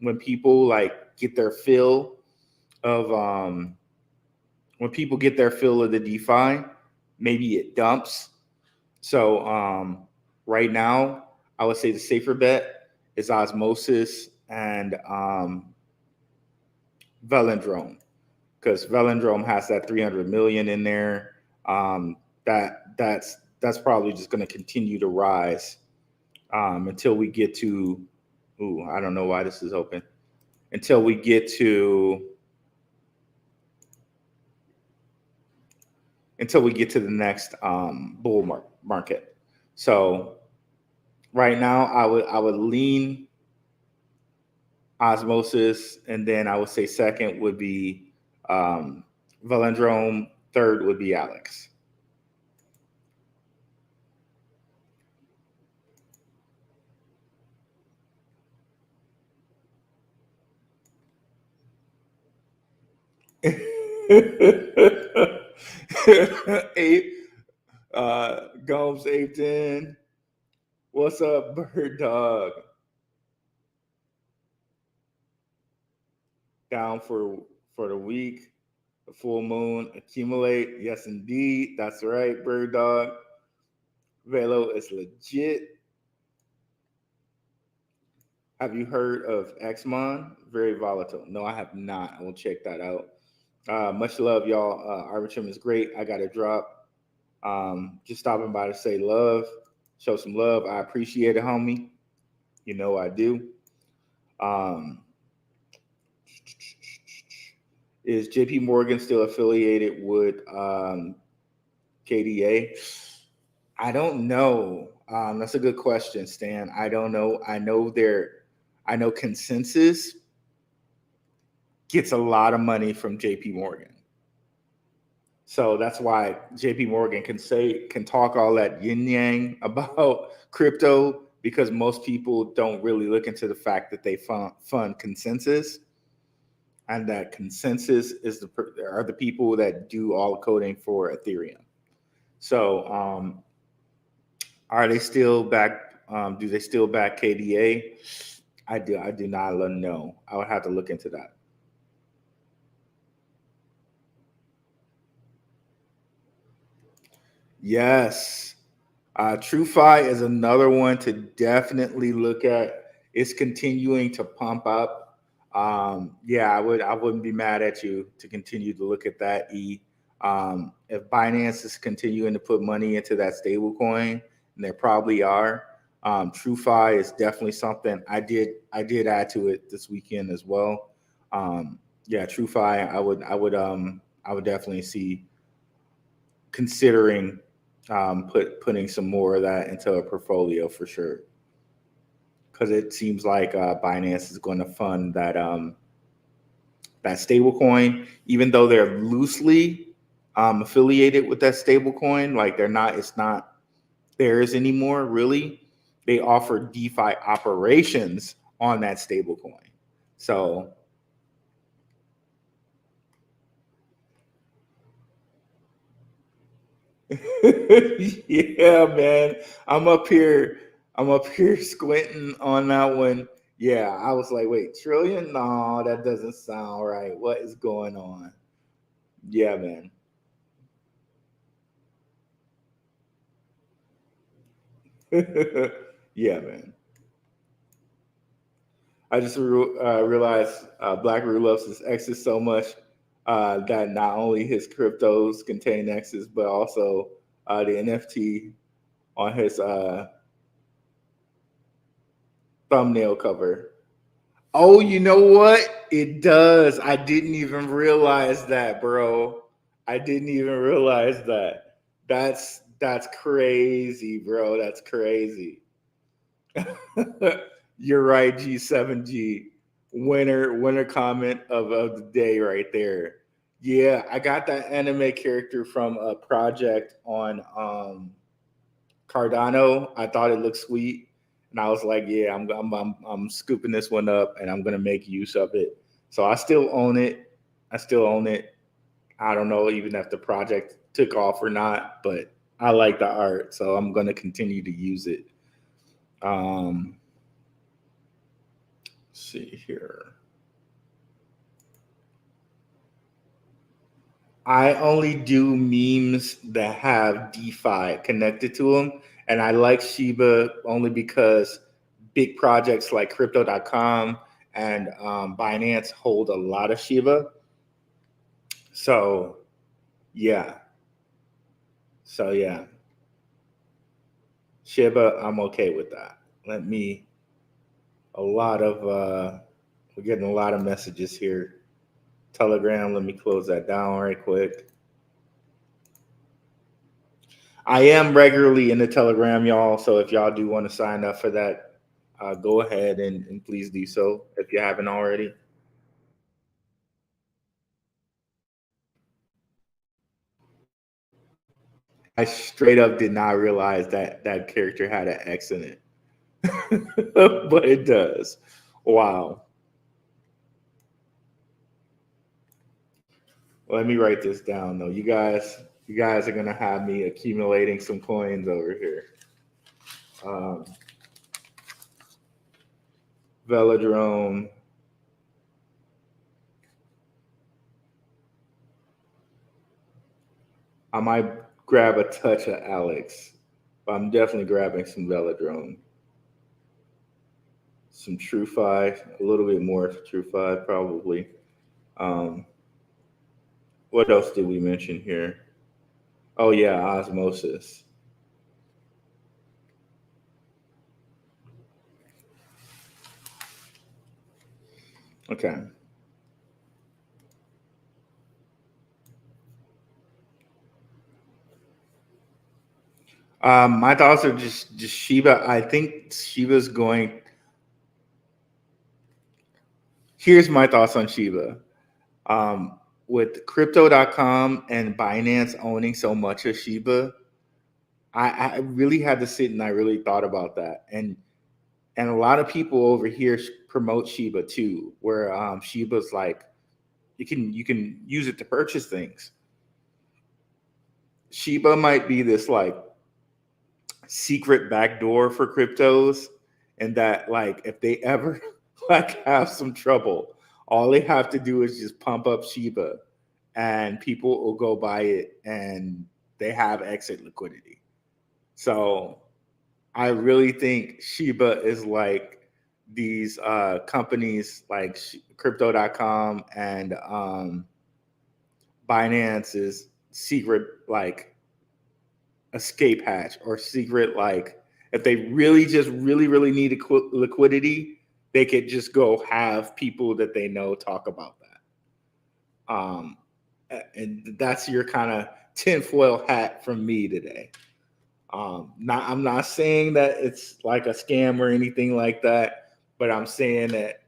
when people like get their fill of when people get their fill of the DeFi, maybe it dumps. So right now, I would say the safer bet is Osmosis and Velendrome because Velendrome has that 300 million in there. That's probably just going to continue to rise until we get to. Ooh, I don't know why this is open. Until we get to the next bull market. So right now, I would lean Osmosis, and then I would say second would be Velendrome. Third would be Alex. Ape, Gomes, Ape 10. What's up, Bird Dog? Down for the week. The full moon accumulate. Yes, indeed. That's right, Bird Dog. Velo is legit. Have you heard of Xmon? Very volatile. No, I have not. I will check that out. Much love, y'all. Arbitrum is great. I got to drop. Just stopping by to say love, show some love. I appreciate it, homie. You know I do. Is JP Morgan still affiliated with KDA? I don't know. That's a good question, Stan. I don't know. I know Consensus gets a lot of money from JP Morgan. So that's why JP Morgan can talk all that yin yang about crypto because most people don't really look into the fact that they fund Consensus, and that Consensus are the people that do all the coding for Ethereum. So are they still back? Do they still back KDA? I do not know. I would have to look into that. Yes. TrueFi is another one to definitely look at. It's continuing to pump up. Yeah, I wouldn't be mad at you to continue to look at that. If Binance is continuing to put money into that stable coin, and they probably are, TrueFi is definitely something I did add to it this weekend as well. Yeah, TrueFi, I would definitely see considering putting some more of that into a portfolio for sure, because it seems like Binance is going to fund that stable coin, even though they're loosely affiliated with that stable coin. Like it's not theirs anymore. Really, they offer DeFi operations on that stable coin. So yeah, man. I'm up here. I'm up here squinting on that one. Yeah, I was like, wait, trillion? No, that doesn't sound right. What is going on? Yeah, man. Yeah, man. I just realized Black Roo loves his X's so much that not only his cryptos contain X's, but also the NFT on his thumbnail cover. Oh, you know what? It does. I didn't even realize that, bro. I didn't even realize that. That's crazy, bro. That's crazy. You're right, G7G. Winner comment of the day right there. Yeah, I got that anime character from a project on Cardano. I thought it looked sweet, and I was like, "Yeah, I'm scooping this one up, and I'm gonna make use of it." So I still own it. I still own it. I don't know even if the project took off or not, but I like the art, so I'm gonna continue to use it. Um, let's see here. I only do memes that have DeFi connected to them. And I like Shiba only because big projects like crypto.com and Binance hold a lot of Shiba. So, yeah. So, yeah. Shiba, I'm okay with that. We're getting a lot of messages here. Telegram, let me close that down right quick. I am regularly in the Telegram, y'all. So if y'all do want to sign up for that, go ahead and please do so if you haven't already. I straight up did not realize that that character had an X in it, but it does. Wow. Let me write this down though. You guys are gonna have me accumulating some coins over here. Um, Velodrome. I might grab a touch of Alex, but I'm definitely grabbing some Velodrome. Some TrueFi, a little bit more TrueFi probably. Um, what else did we mention here? Oh yeah, Osmosis. Okay. My thoughts are just Shiba. I think Shiba's going. Here's my thoughts on Shiba. With crypto.com and Binance owning so much of Shiba, I really had to sit and I really thought about that. And a lot of people over here promote Shiba too, where Shiba's like you can use it to purchase things. Shiba might be this like secret backdoor for cryptos, and that like if they ever like have some trouble. All they have to do is just pump up Shiba, and people will go buy it, and they have exit liquidity. So I really think Shiba is like these companies like Crypto.com and Binance's secret like escape hatch, or secret like, if they really just really need liquidity, they could just go have people that they know talk about that. And that's your kind of tinfoil hat from me today. I'm not saying that it's like a scam or anything like that, but I'm saying that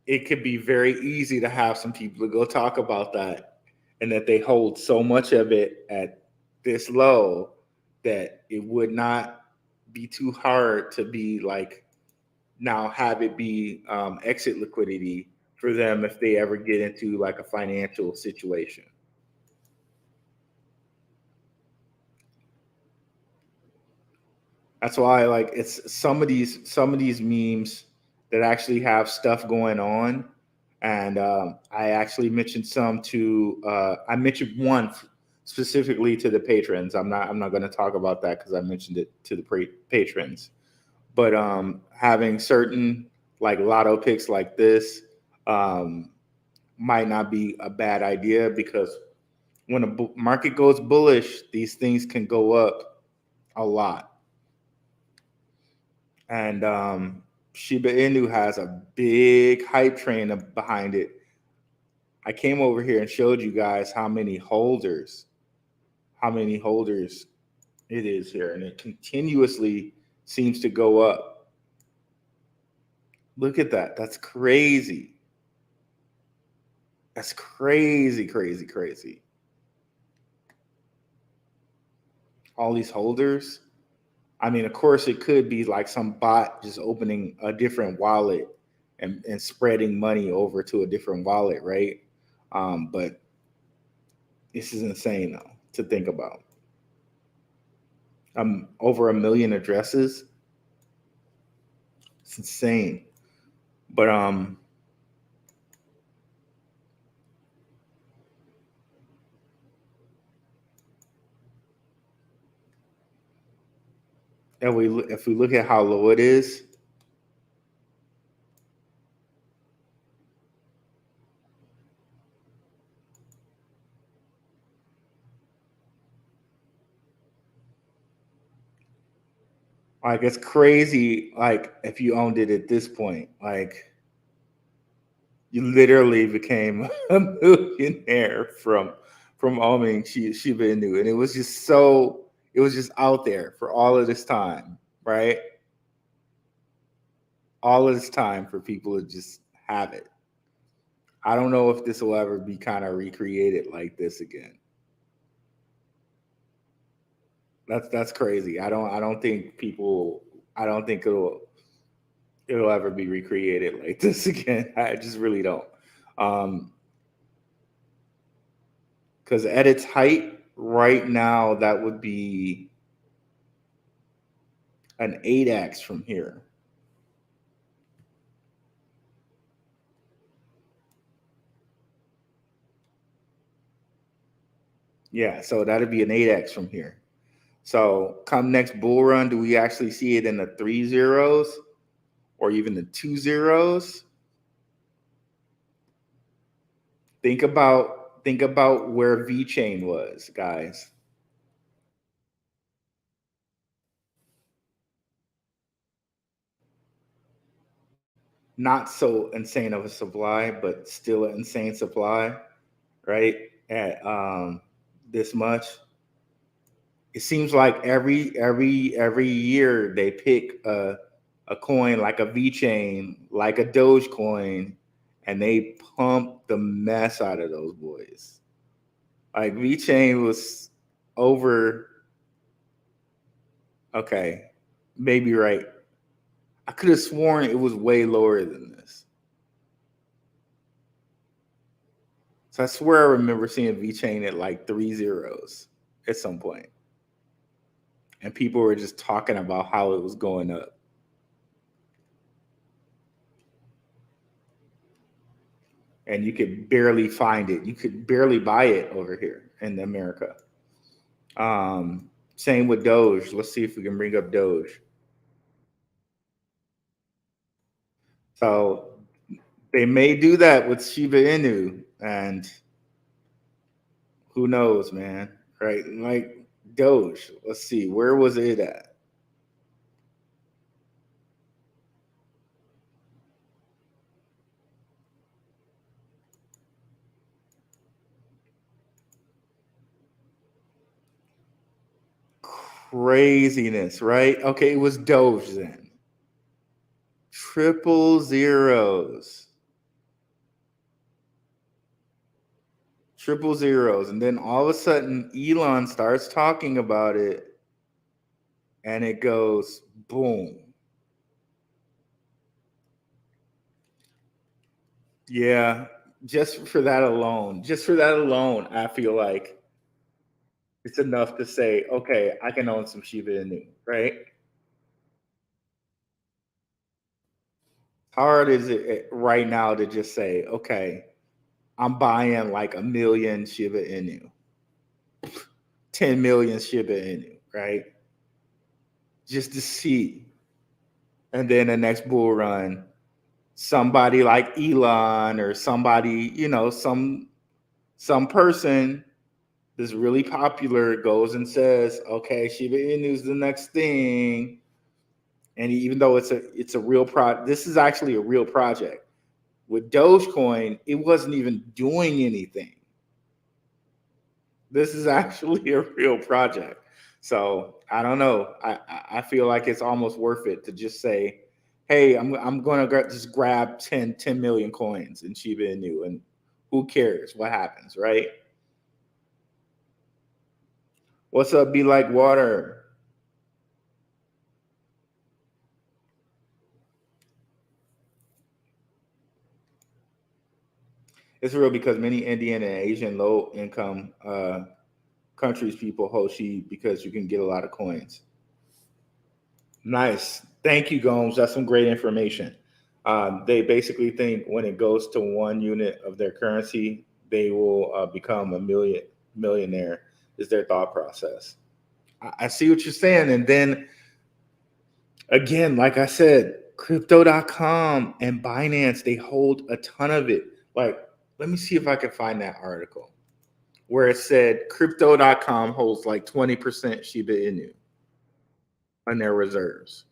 it could be very easy to have some people to go talk about that, and that they hold so much of it at this low that it would not be too hard to be like, now have it be exit liquidity for them if they ever get into like a financial situation. That's why like it's some of these memes that actually have stuff going on, and I actually mentioned some to I mentioned one specifically to the patrons. I'm not going to talk about that because I mentioned it to the patrons. But having certain like lotto picks like this might not be a bad idea, because when a market goes bullish, these things can go up a lot. And Shiba Inu has a big hype train behind it. I came over here and showed you guys how many holders it is here, and it continuously seems to go up. Look at that. That's crazy. That's crazy. All these holders. I mean, of course, it could be like some bot just opening a different wallet and spreading money over to a different wallet, right? But this is insane, though, to think about. Over 1 million addresses. It's insane. But if we look at how low it is, like it's crazy. Like if you owned it at this point, like you literally became a millionaire from owning Shiba Inu, and it was just out there for all of this time, right? All of this time for people to just have it. I don't know if this will ever be kind of recreated like this again. That's crazy. I don't think it'll ever be recreated like this again. I just really don't. Because at its height right now, that would be an 8x from here. Yeah, so that'd be an 8x from here. So come next bull run, do we actually see it in the 3 zeros or even the 2 zeros? Think about where VeChain was, guys. Not so insane of a supply, but still an insane supply, right? At this much. It seems like every year they pick a coin like a VeChain, like a Dogecoin, and they pump the mess out of those boys. Like VeChain was over. Okay, maybe right. I could have sworn it was way lower than this. So I swear I remember seeing VeChain at like 3 zeros at some point. And people were just talking about how it was going up. and you could barely find it. You could barely buy it over here in America. Same with Doge. Let's see if we can bring up Doge. So they may do that with Shiba Inu, and who knows, man? Right? Like Doge. Let's see, where was it at? Craziness, right? Okay, it was Doge then. Triple zeros. Triple zeros. And then all of a sudden, Elon starts talking about it, and it goes boom. Yeah, just for that alone, I feel like it's enough to say, okay, I can own some Shiba Inu, right? How hard is it right now to just say, okay, I'm buying like a million Shiba Inu, 10 million Shiba Inu, right? Just to see. And then the next bull run, somebody like Elon or somebody, some person that's really popular goes and says, okay, Shiba Inu is the next thing. And even though it's a real this is actually a real project. With Dogecoin, it wasn't even doing anything. This is actually a real project. So I don't know. I feel like it's almost worth it to just say, hey, I'm going to just grab 10 million coins in Shiba Inu, and who cares what happens, right? What's up, Be Like Water? It's real because many Indian and Asian low income countries people hold SHIB because you can get a lot of coins. Nice. Thank you, Gomes. That's some great information. They basically think when it goes to 1 unit of their currency, they will become a millionaire, is their thought process. I see what you're saying. And then again, like I said, crypto.com and Binance, they hold a ton of it. Like, let me see if I can find that article where it said crypto.com holds like 20% Shiba Inu on their reserves.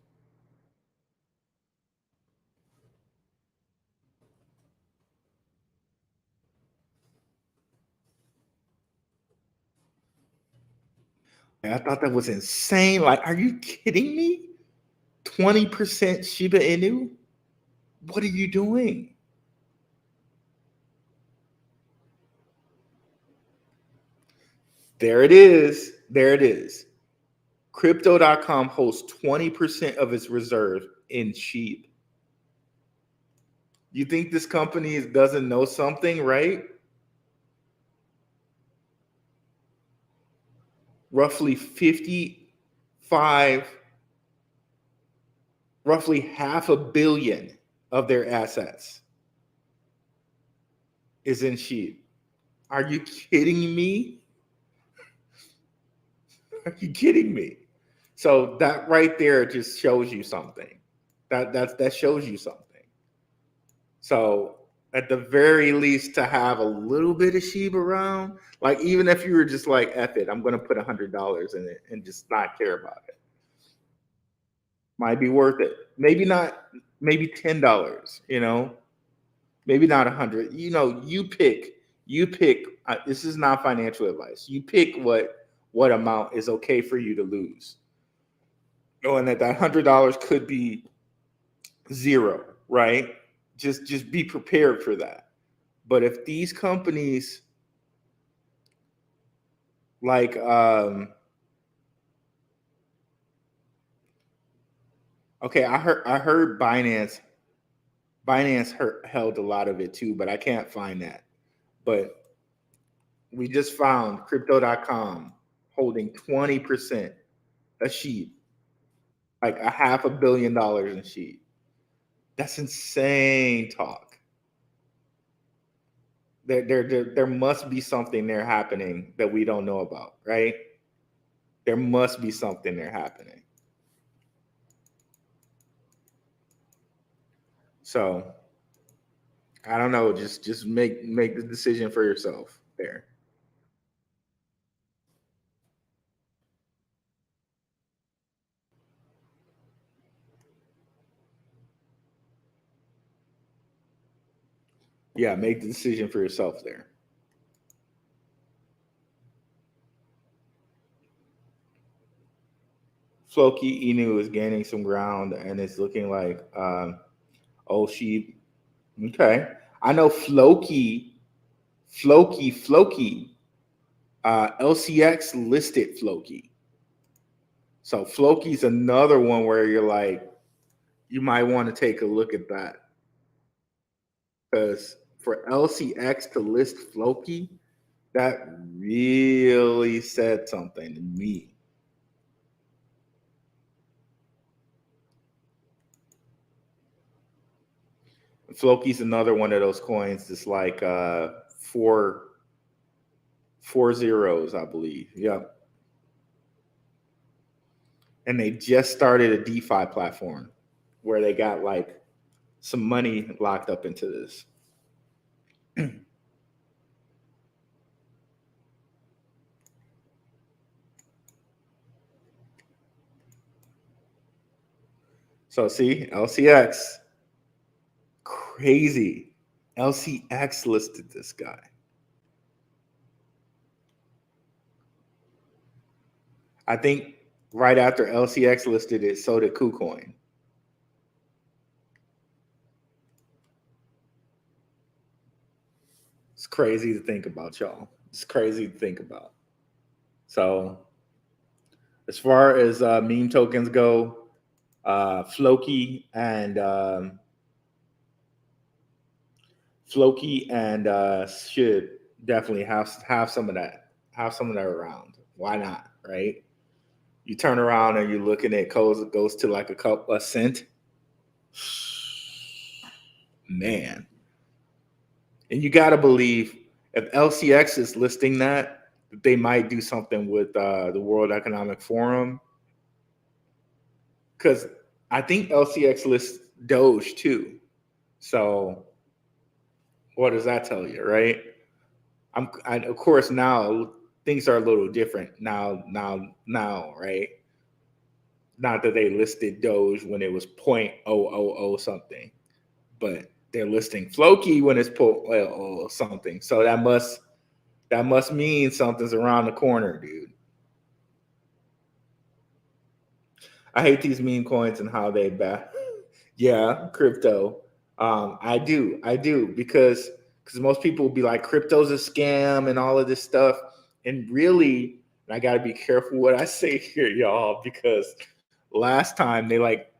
And I thought that was insane. Like, are you kidding me? 20% Shiba Inu? What are you doing? There it is. There it is. Crypto.com holds 20% of its reserve in SHIB. You think this company doesn't know something, right? Roughly $500 million of their assets is in SHIB. Are you kidding me? Are you kidding me? So that right there just shows you something. That shows you something. So at the very least, to have a little bit of SHIB around, like even if you were just like, F it, I'm going to put $100 in it and just not care about it, might be worth it. Maybe not, maybe $10, maybe not 100. You pick. This is not financial advice. You pick what amount is okay for you to lose, knowing that $100 could be zero, right? Just be prepared for that. But if these companies like okay, I heard Binance held a lot of it too, but I can't find that. But we just found crypto.com holding 20% of SHIB, like $500 million in SHIB. That's insane talk. There must be something there happening that we don't know about, right? There must be something there happening. So I don't know. Just make the decision for yourself there. Yeah, make the decision for yourself there. Floki Inu is gaining some ground, and it's looking like she. Okay, I know Floki. LCX listed Floki. So Floki's another one where you're like, you might want to take a look at that. Because for LCX to list Floki, that really said something to me. Floki's another one of those coins that's like four zeros, I believe. Yep. And they just started a DeFi platform where they got like some money locked up into this. So see, LCX, crazy. LCX listed this guy. I think right after LCX listed it, so did KuCoin. It's crazy to think about, y'all. It's crazy to think about. So as far as meme tokens go, Floki and should definitely have some of that. Have some of that around. Why not, right? You turn around and you're looking at goes to like a cent. Man. And you got to believe if LCX is listing that they might do something with the World Economic Forum. Because I think LCX lists Doge too. So what does that tell you, right? Of course, now things are a little different now, right? Not that they listed Doge when it was 0.000 something, but they're listing Floki when it's 0.000 something. So that must mean something's around the corner, dude. I hate these meme coins and how they back. Yeah, crypto. I do because most people will be like, crypto's a scam and all of this stuff. And really, I got to be careful what I say here, y'all, because last time they like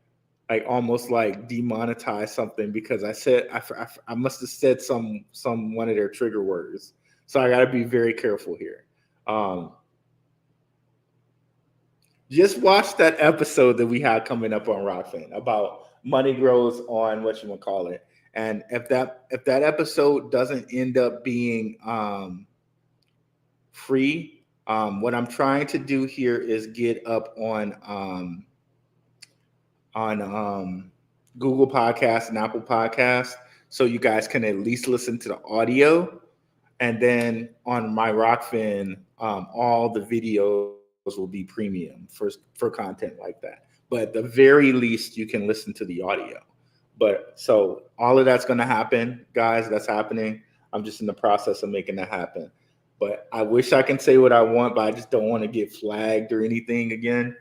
almost like demonetized something because I said I must have said some one of their trigger words. So I got to be very careful here. Just watch that episode that we had coming up on Rockfin about money grows on whatchamacallit. And if that episode doesn't end up being free, what I'm trying to do here is get up on Google Podcasts and Apple Podcasts, so you guys can at least listen to the audio. And then on my Rockfin, all the videos will be premium for content like that. But at the very least, you can listen to the audio. But so all of that's going to happen, guys. That's happening. I'm just in the process of making that happen. But I wish I can say what I want, but I just don't want to get flagged or anything again.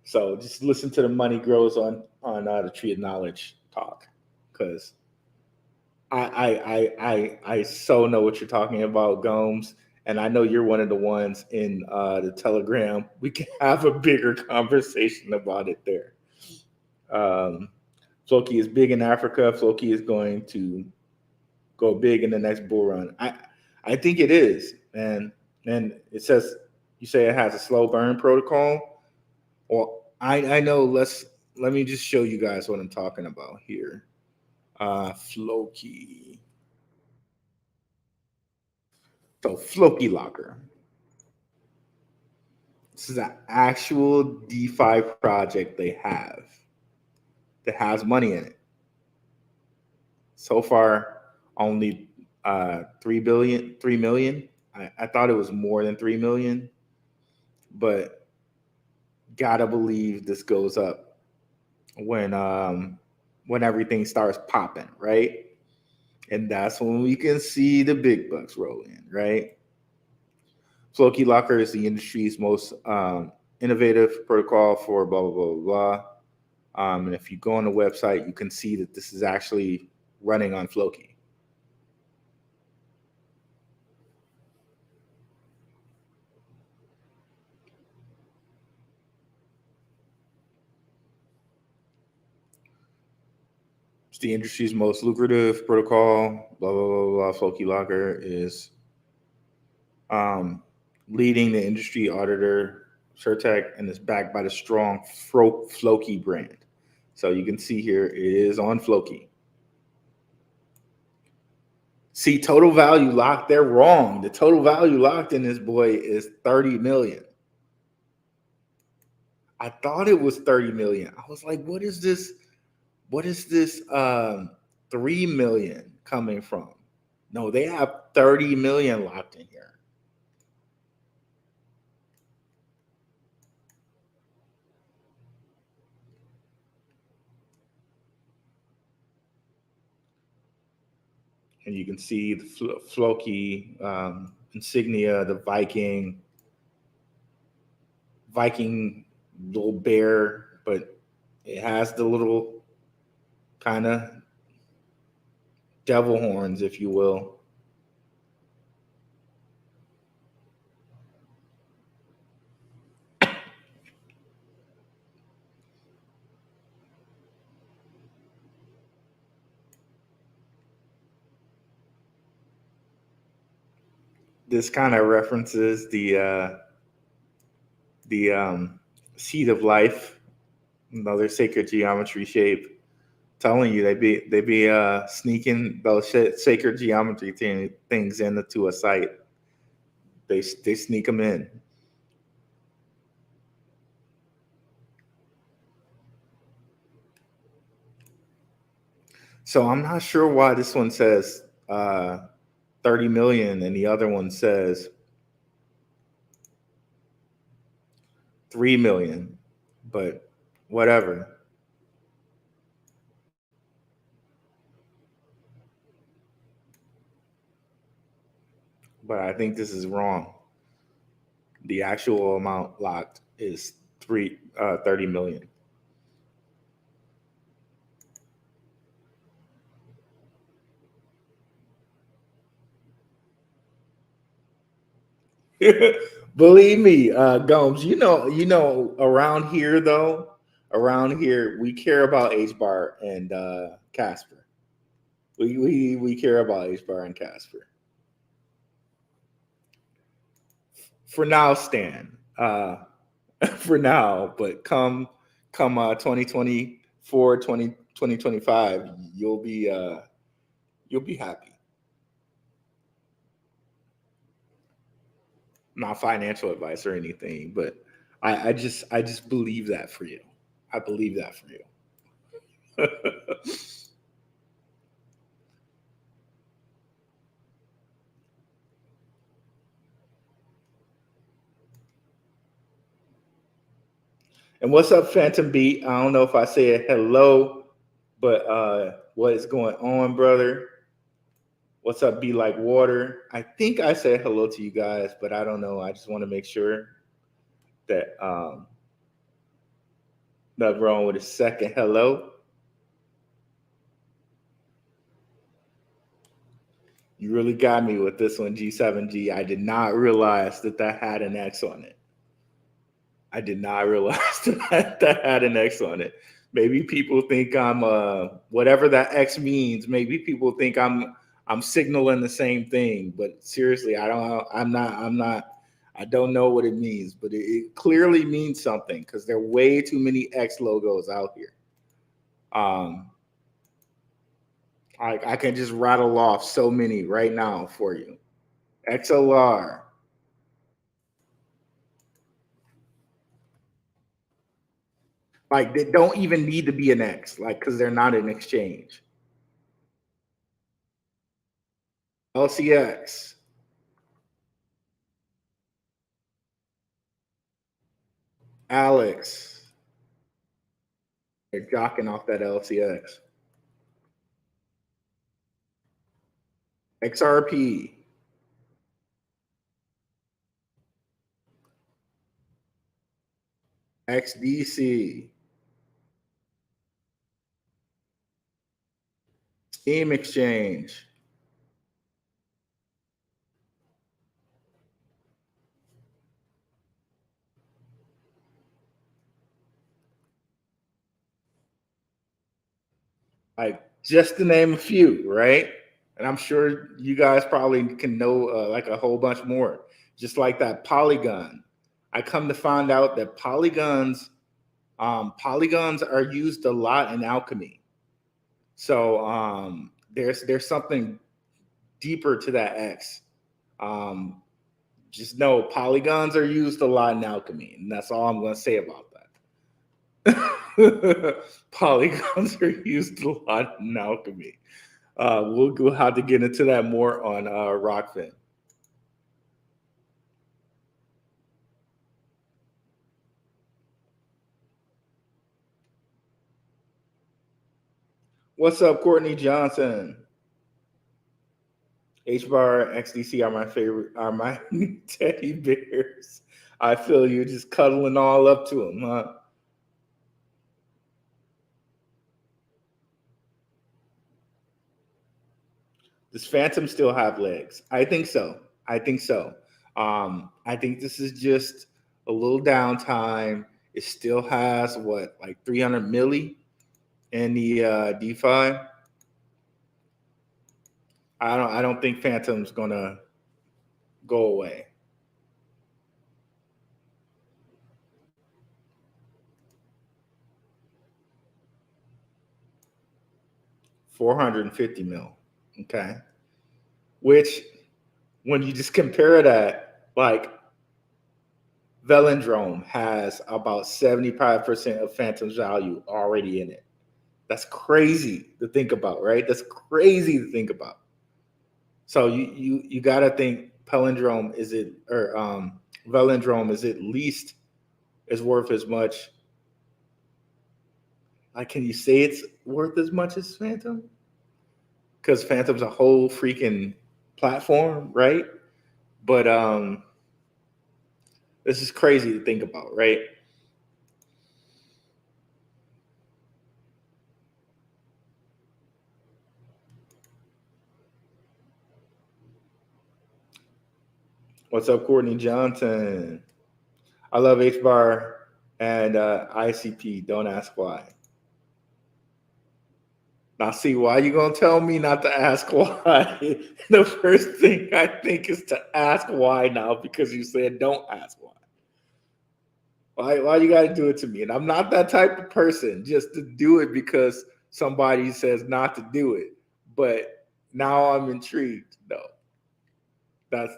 So just listen to the Money Grows on the Tree of Knowledge talk, because I so know what you're talking about, Gomes, and I know you're one of the ones in the Telegram. We can have a bigger conversation about it there. Floki is big in Africa. Floki is going to go big in the next bull run. I think it is, and it says you say it has a slow burn protocol. Well, I know. Let me just show you guys what I'm talking about here. Floki. So Floki Locker. This is an actual DeFi project they have that has money in it. So far, only 3 million. I thought it was more than 3 million, but gotta believe this goes up when everything starts popping, right? And that's when we can see the big bucks roll in, right? Floki Locker is the industry's most innovative protocol for blah, blah, blah, blah, blah. And if you go on the website, you can see that this is actually running on Floki. It's the industry's most lucrative protocol, blah, blah, blah, blah. Floki Locker is leading the industry auditor, Surtech, and is backed by the strong Floki brand. So you can see here, it is on Floki. See, total value locked, they're wrong. The total value locked in this boy is 30 million. I thought it was 30 million. I was like, what is this? What is this 3 million coming from? No, they have 30 million locked in here. And you can see the Floki insignia, the Viking little bear, but it has the little kind of devil horns, if you will. This kind of references the seed of life, another sacred geometry shape. Telling you they be sneaking those sacred geometry things into a site. They sneak them in. So I'm not sure why this one says 30 million and the other one says 3 million, but whatever. But I think this is wrong. The actual amount locked is 30 million. Believe me, Gomes, you know, around here though, we care about HBAR and Casper. We care about HBAR and Casper. For now, Stan. For now, but come 2024, 2025, you'll be happy. Not financial advice or anything, but I just believe that for you. I believe that for you. And what's up, Phantom Beat? I don't know if I said hello, but what is going on, brother? What's up, Be Like Water? I think I said hello to you guys, but I don't know. I just want to make sure that nothing wrong with a second hello. You really got me with this one, G7G. I did not realize that had an X on it. I did not realize that had an X on it. Maybe people think I'm whatever that X means. Maybe people think I'm signaling the same thing, but seriously, I'm not. I don't know what it means, but it clearly means something because there are way too many X logos out here. I can just rattle off so many right now for you. XLR. Like they don't even need to be an X, like because they're not an exchange. LCX. Alex. They're jocking off that LCX. XRP. XDC. Steam Exchange. Like just to name a few, right? And I'm sure you guys probably can know like a whole bunch more. Just like that Polygon. I come to find out that polygons are used a lot in alchemy. So there's something deeper to that X. Just know polygons are used a lot in alchemy, and that's all I'm going to say about that. Polygons are used a lot in alchemy. We'll have to get into that more on Rockfin. What's up, Courtney Johnson? HBAR, XDC are my teddy bears. I feel you just cuddling all up to them, huh? Does Phantom still have legs? I think so. I think this is just a little downtime. It still has what, like 300 milli in the DeFi. I don't think Phantom's gonna go away. $450 million. Okay. Which, when you just compare that, like Velindrome has about 75% of Phantom's value already in it. That's crazy to think about, right? That's crazy to think about. So you gotta think Velindrome is at least is worth as much. Like, can you say it's worth as much as Phantom? Because Phantom's a whole freaking platform, right? But this is crazy to think about, right? What's up, Courtney Johnson? I love HBAR and ICP. Don't ask why. Now, see, why you gonna tell me not to ask why? The first thing I think is to ask why now, because you said don't ask why. Why you gotta do it to me? And I'm not that type of person just to do it because somebody says not to do it. But now I'm intrigued. No, that's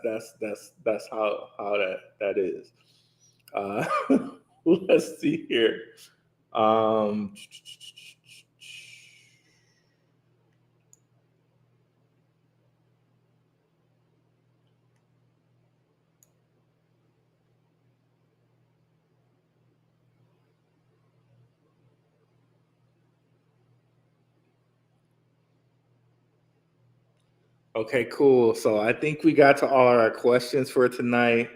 how that is. Let's see here. Okay, cool. So I think we got to all our questions for tonight.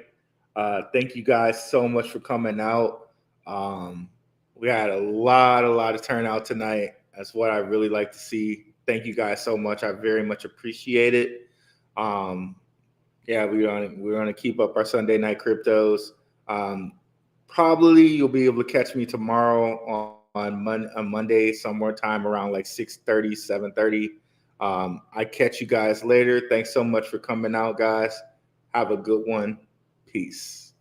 Thank you guys so much for coming out. We had a lot of turnout tonight. That's what I really like to see. Thank you guys so much. I very much appreciate it. Yeah, we're gonna keep up our Sunday night cryptos. Probably you'll be able to catch me tomorrow on Monday, somewhere time around like 6:30, 7:30. I catch you guys later. Thanks so much for coming out, guys. Have a good one. Peace.